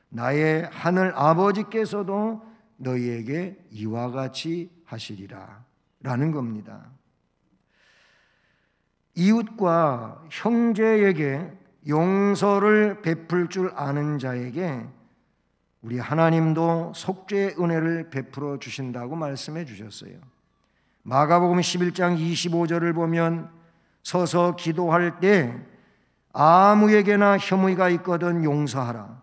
나의 하늘 아버지께서도 너희에게 이와 같이 하시리라 라는 겁니다. 이웃과 형제에게 용서를 베풀 줄 아는 자에게 우리 하나님도 속죄의 은혜를 베풀어 주신다고 말씀해 주셨어요. 마가복음 11장 25절을 보면 서서 기도할 때 아무에게나 혐의가 있거든 용서하라.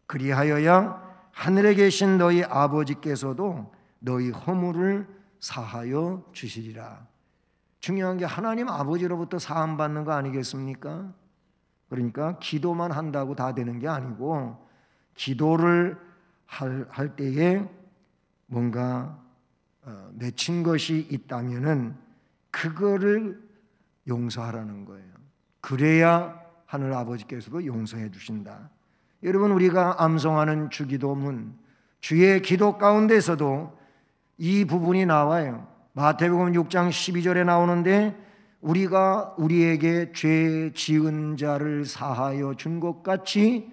그리하여야 하늘에 계신 너희 아버지께서도 너희 허물을 사하여 주시리라. 중요한 게 하나님 아버지로부터 사함받는 거 아니겠습니까? 그러니까 기도만 한다고 다 되는 게 아니고 기도를 할 때에 뭔가 맺힌 것이 있다면은 그거를 용서하라는 거예요. 그래야 하늘 아버지께서도 용서해 주신다. 여러분, 우리가 암송하는 주기도문, 주의 기도 가운데서도 이 부분이 나와요. 마태복음 6장 12절에 나오는데 우리가 우리에게 죄 지은 자를 사하여 준 것 같이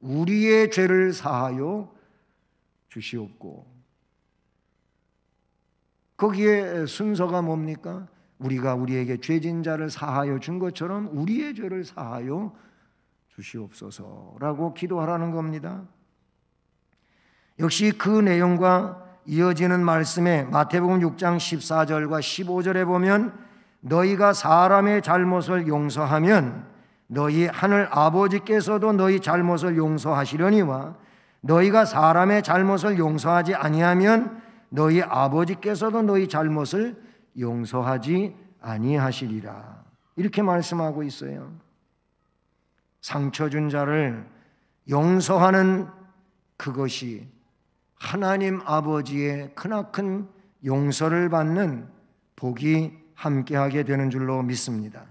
우리의 죄를 사하여 주시옵고, 거기에 순서가 뭡니까? 우리가 우리에게 죄 지은 자를 사하여 준 것처럼 우리의 죄를 사하여 주시옵소서라고 기도하라는 겁니다. 역시 그 내용과 이어지는 말씀에 마태복음 6장 14절과 15절에 보면 너희가 사람의 잘못을 용서하면 너희 하늘 아버지께서도 너희 잘못을 용서하시려니와 너희가 사람의 잘못을 용서하지 아니하면 너희 아버지께서도 너희 잘못을 용서하지 아니하시리라. 이렇게 말씀하고 있어요. 상처 준 자를 용서하는 그것이 하나님 아버지의 크나큰 용서를 받는 복이 함께하게 되는 줄로 믿습니다.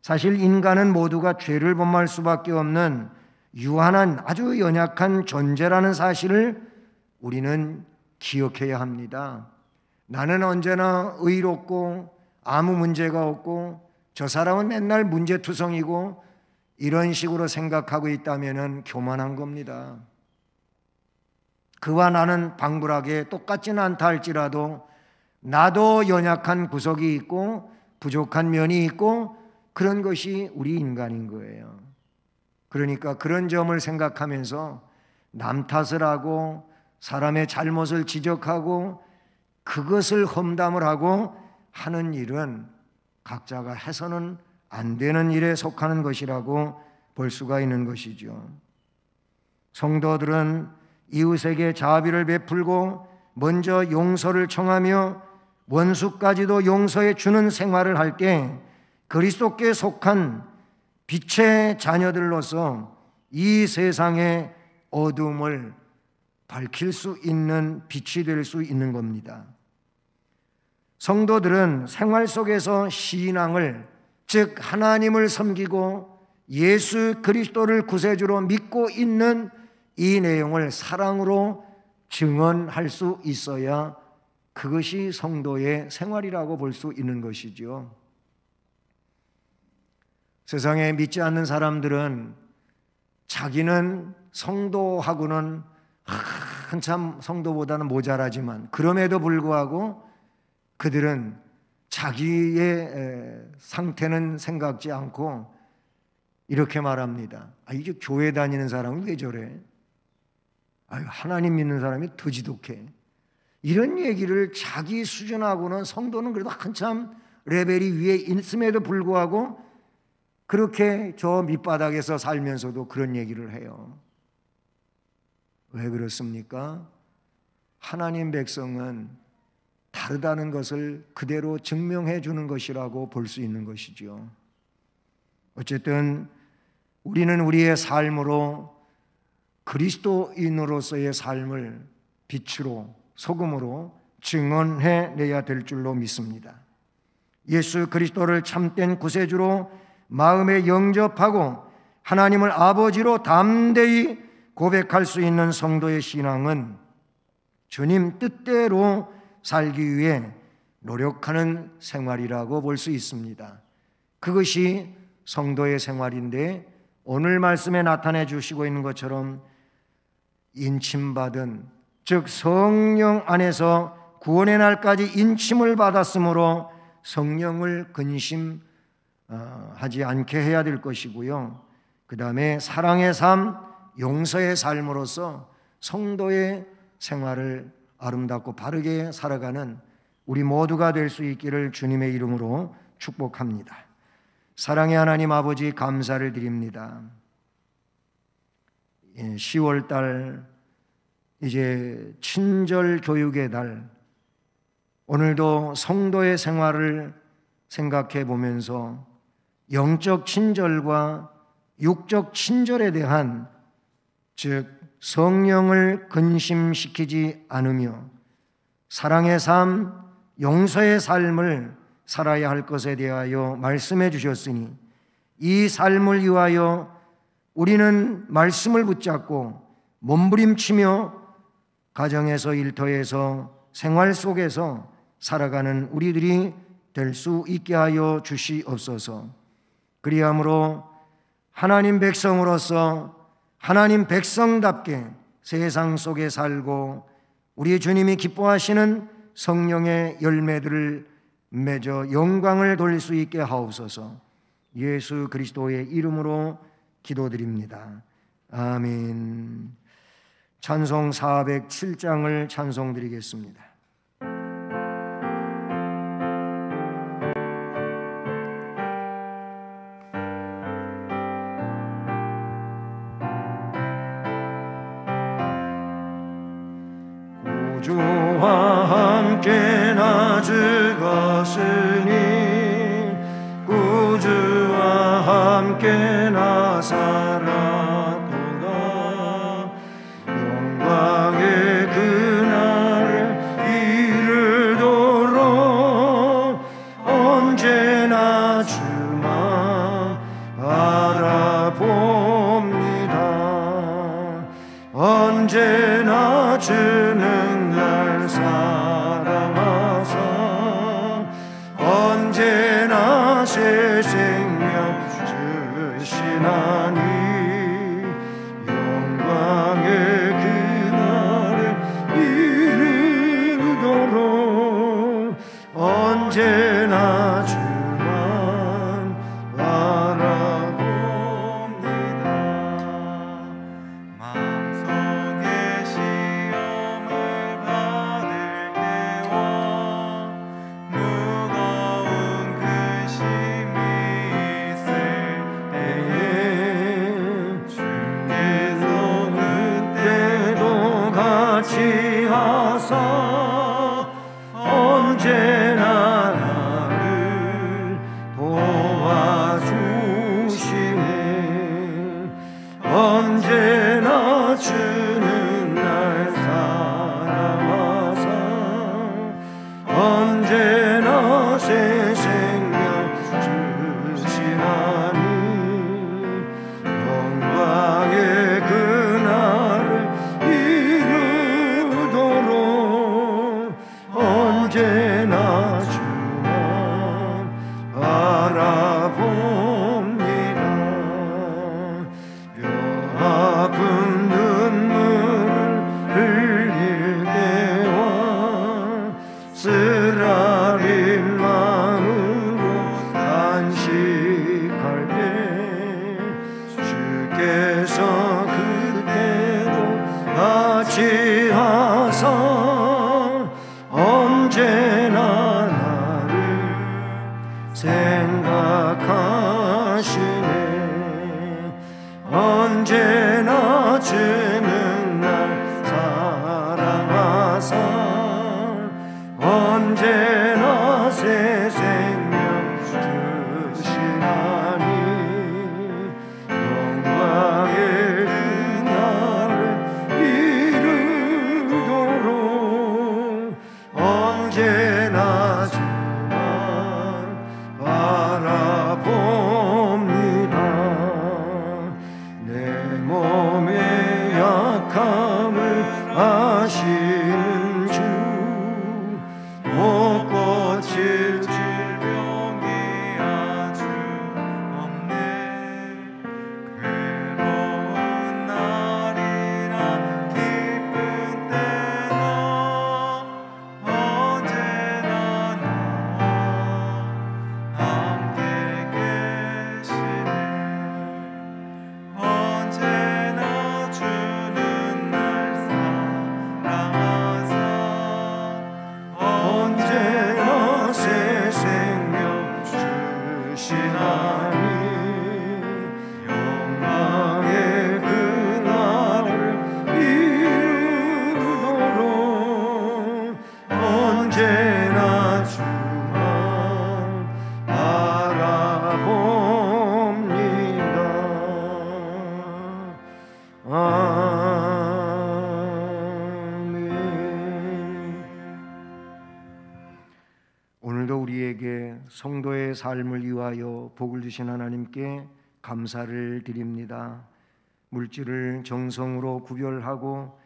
사실 인간은 모두가 죄를 범할 수밖에 없는 유한한 아주 연약한 존재라는 사실을 우리는 기억해야 합니다. 나는 언제나 의롭고 아무 문제가 없고 저 사람은 맨날 문제투성이고 이런 식으로 생각하고 있다면 교만한 겁니다. 그와 나는 방불하게 똑같지는 않다 할지라도 나도 연약한 구석이 있고 부족한 면이 있고 그런 것이 우리 인간인 거예요. 그러니까 그런 점을 생각하면서 남 탓을 하고 사람의 잘못을 지적하고 그것을 험담을 하고 하는 일은 각자가 해서는 안 되는 일에 속하는 것이라고 볼 수가 있는 것이죠. 성도들은 이웃에게 자비를 베풀고 먼저 용서를 청하며 원수까지도 용서해 주는 생활을 할 때 그리스도께 속한 빛의 자녀들로서 이 세상의 어둠을 밝힐 수 있는 빛이 될 수 있는 겁니다. 성도들은 생활 속에서 신앙을, 즉 하나님을 섬기고 예수 그리스도를 구세주로 믿고 있는 이 내용을 사랑으로 증언할 수 있어야 그것이 성도의 생활이라고 볼 수 있는 것이죠. 세상에 믿지 않는 사람들은 자기는 성도하고는 한참 성도보다는 모자라지만 그럼에도 불구하고 그들은 자기의 상태는 생각지 않고 이렇게 말합니다. 이게 교회 다니는 사람은 왜 저래? 하나님 믿는 사람이 더 지독해. 이런 얘기를 자기 수준하고는 성도는 그래도 한참 레벨이 위에 있음에도 불구하고 그렇게 저 밑바닥에서 살면서도 그런 얘기를 해요. 왜 그렇습니까? 하나님 백성은 다르다는 것을 그대로 증명해 주는 것이라고 볼 수 있는 것이죠. 어쨌든 우리는 우리의 삶으로 그리스도인으로서의 삶을 빛으로 소금으로 증언해내야 될 줄로 믿습니다. 예수 그리스도를 참된 구세주로 마음에 영접하고 하나님을 아버지로 담대히 고백할 수 있는 성도의 신앙은 주님 뜻대로 살기 위해 노력하는 생활이라고 볼 수 있습니다. 그것이 성도의 생활인데 오늘 말씀에 나타내 주시고 있는 것처럼 인침받은, 즉 성령 안에서 구원의 날까지 인침을 받았으므로 성령을 근심하지 않게 해야 될 것이고요. 그 다음에 사랑의 삶, 용서의 삶으로서 성도의 생활을 아름답고 바르게 살아가는 우리 모두가 될 수 있기를 주님의 이름으로 축복합니다. 사랑의 하나님 아버지, 감사를 드립니다. 10월 달 이제 친절 교육의 달, 오늘도 성도의 생활을 생각해 보면서 영적 친절과 육적 친절에 대한, 즉 성령을 근심시키지 않으며 사랑의 삶, 용서의 삶을 살아야 할 것에 대하여 말씀해 주셨으니 이 삶을 위하여 우리는 말씀을 붙잡고 몸부림치며 가정에서, 일터에서, 생활 속에서 살아가는 우리들이 될 수 있게 하여 주시옵소서. 그리함으로 하나님 백성으로서 하나님 백성답게 세상 속에 살고 우리 주님이 기뻐하시는 성령의 열매들을 맺어 영광을 돌릴 수 있게 하옵소서. 예수 그리스도의 이름으로 기도드립니다. 아멘. 찬송 407장을 찬송드리겠습니다. 구주와 함께 나아갔으니 구주와 함께 나 살았도다. 영광의 그날을 이르도록 언제나 주만 바라봅니다. 언제나 주는 날 사랑하사 언제나 새 생명 주시나니 영광의 그날을 이르도록 언제나 주만 바라봅니다. 마음속에 시험을 받을 때와 무거운 근심이 있을 때에 주께서 그때도 같이 하사 언제나 나를 도와주시네. 언제나 주는 날 사랑하사 언제나 새 생명 주시나니 영광의 그날을 이루도록 언제나 주만 바라봅니다. 뼈 아픈 눈물을 흘릴 때와 쓰라린 마음으로 간식할 때 주께서 그때도 같이 하사 언제나 나를 생각하시네. 언제나 주는 날 사랑하사 언제나 새 생명 주시나니 약함을 아시는 주 못 고칠 질병이 아주 없네 괴로운 날이라 기쁜 때나 언제나 나와 함께 계시네 언제나 주는 날 사랑하사 언제나 새 생명 주시나니 영광의 그 날을 이루도록 언제나 주만 바라봅니다. 아멘. 오늘도 우리에게 성도의 삶을 위하여 복을 주신 하나님께 감사를 드립니다. 물질을 정성으로 구별하고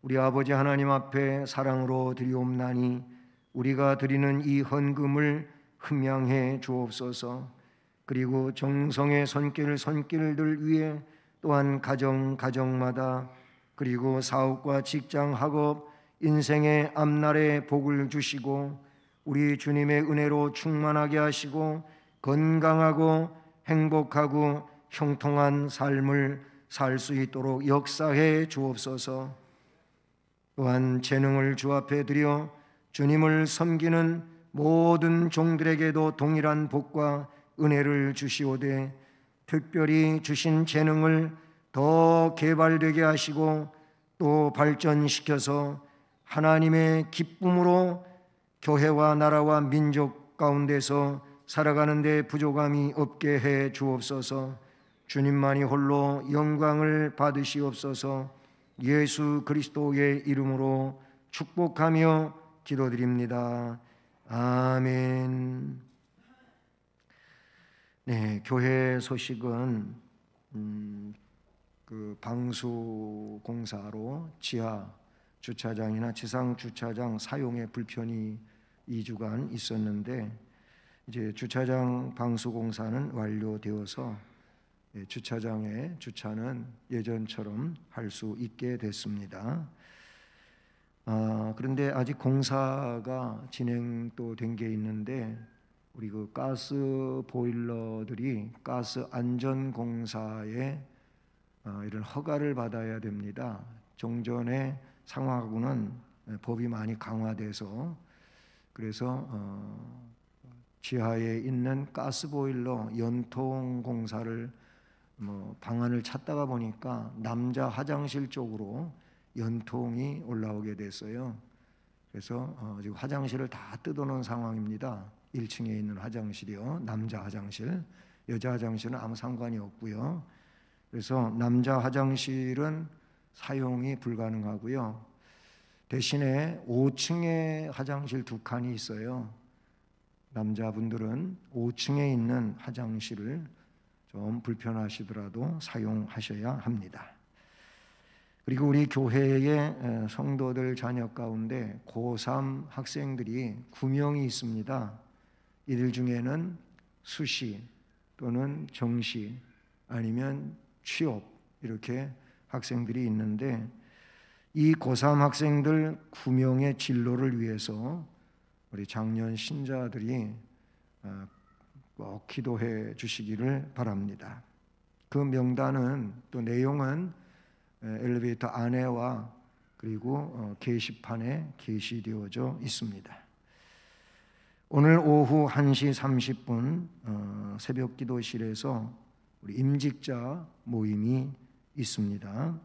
우리 아버지 하나님 앞에 사랑으로 드리옵나니 우리가 드리는 이 헌금을 흠양해 주옵소서. 그리고 정성의 손길들 위에 또한 가정마다 그리고 사업과 직장, 학업, 인생의 앞날에 복을 주시고 우리 주님의 은혜로 충만하게 하시고 건강하고 행복하고 형통한 삶을 살 수 있도록 역사해 주옵소서. 또한 재능을 주 앞에 드려 주님을 섬기는 모든 종들에게도 동일한 복과 은혜를 주시오되 특별히 주신 재능을 더 개발되게 하시고 또 발전시켜서 하나님의 기쁨으로 교회와 나라와 민족 가운데서 살아가는 데 부족함이 없게 해 주옵소서. 주님만이 홀로 영광을 받으시옵소서. 예수 그리스도의 이름으로 축복하며 기도드립니다. 아멘. 네, 교회 소식은 그 방수공사로 지하 주차장이나 지상 주차장 사용에 불편이 2주간 있었는데 이제 주차장 방수공사는 완료되어서 주차장의 주차는 예전처럼 할 수 있게 됐습니다. 그런데 아직 공사가 진행 또 된 게 있는데 우리 그 가스 보일러들이 가스 안전공사에 이런 허가를 받아야 됩니다. 종전의 상황하고는 법이 많이 강화돼서 그래서 지하에 있는 가스 보일러 연통 공사를 방안을 찾다가 보니까 남자 화장실 쪽으로 연통이 올라오게 됐어요. 그래서 지금 화장실을 다 뜯어놓은 상황입니다. 1층에 있는 화장실이요, 남자 화장실, 여자 화장실은 아무 상관이 없고요. 그래서 남자 화장실은 사용이 불가능하고요. 대신에 5층에 화장실 2칸이 있어요. 남자분들은 5층에 있는 화장실을 좀 불편하시더라도 사용하셔야 합니다. 그리고 우리 교회의 성도들 자녀 가운데 고3 학생들이 9명이 있습니다. 이들 중에는 수시 또는 정시 아니면 취업 이렇게 학생들이 있는데 이 고3 학생들 9명의 진로를 위해서 우리 장년 신자들이 꼭 기도해 주시기를 바랍니다. 그 명단은 또 내용은 엘리베이터 안에와 그리고 게시판에 게시되어져 있습니다. 오늘 오후 1시 30분 새벽 기도실에서 우리 임직자 모임이 있습니다.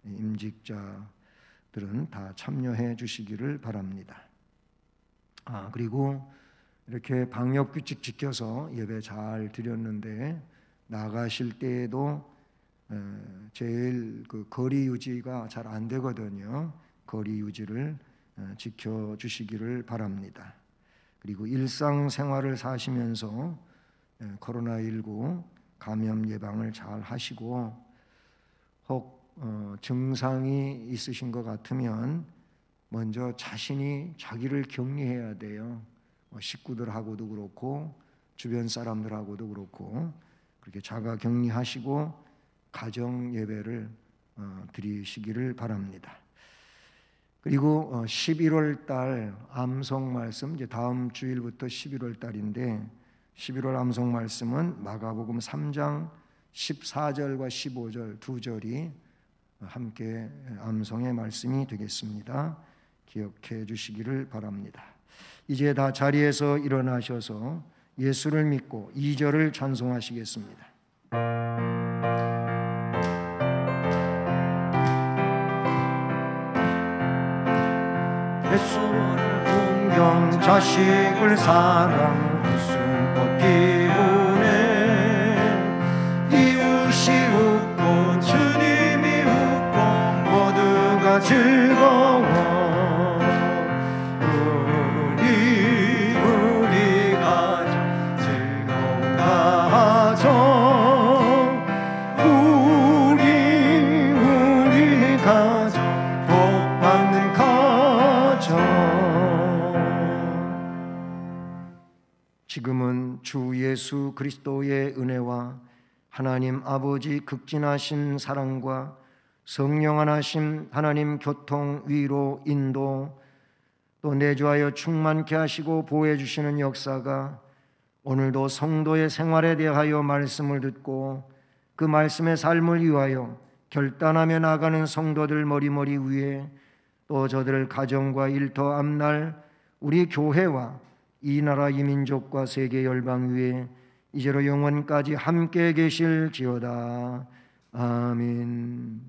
임직자들은 다 참여해 주시기를 바랍니다. 그리고 이렇게 방역 규칙 지켜서 예배 잘 드렸는데 나가실 때에도 제일 그 거리 유지가 잘 안 되거든요. 거리 유지를 지켜 주시기를 바랍니다. 그리고 일상생활을 사시면서 코로나19 감염 예방을 잘 하시고 혹 증상이 있으신 것 같으면 먼저 자기를 격리해야 돼요. 식구들하고도 그렇고 주변 사람들하고도 그렇고 그렇게 자가 격리하시고 가정 예배를 드리시기를 바랍니다. 그리고 11월 달 암송 말씀, 이제 다음 주일부터 11월 달인데 11월 암송 말씀은 마가복음 3장 14절과 15절 두 절이 함께 암송의 말씀이 되겠습니다. 기억해 주시기를 바랍니다. 이제 다 자리에서 일어나셔서 예수를 믿고 2절을 찬송하시겠습니다. 예수를 공경 자식을 사랑 웃음꽃 피우네 이웃이 웃고 주님이 웃고 모두가 즐거워 우리 가정 즐거운 가정 우리 가정 복받는 가정 지금은 주 예수 그리스도의 은혜와 하나님 아버지 극진하신 사랑과 성령 하나심 하나님 교통 위로 인도 또 내주하여 충만케 하시고 보호해 주시는 역사가 오늘도 성도의 생활에 대하여 말씀을 듣고 그 말씀의 삶을 위하여 결단하며 나가는 성도들 머리머리 위에 또 저들 가정과 일터 앞날 우리 교회와 이 나라 이 민족과 세계 열방 위에 이제로 영원까지 함께 계실지어다. 아멘.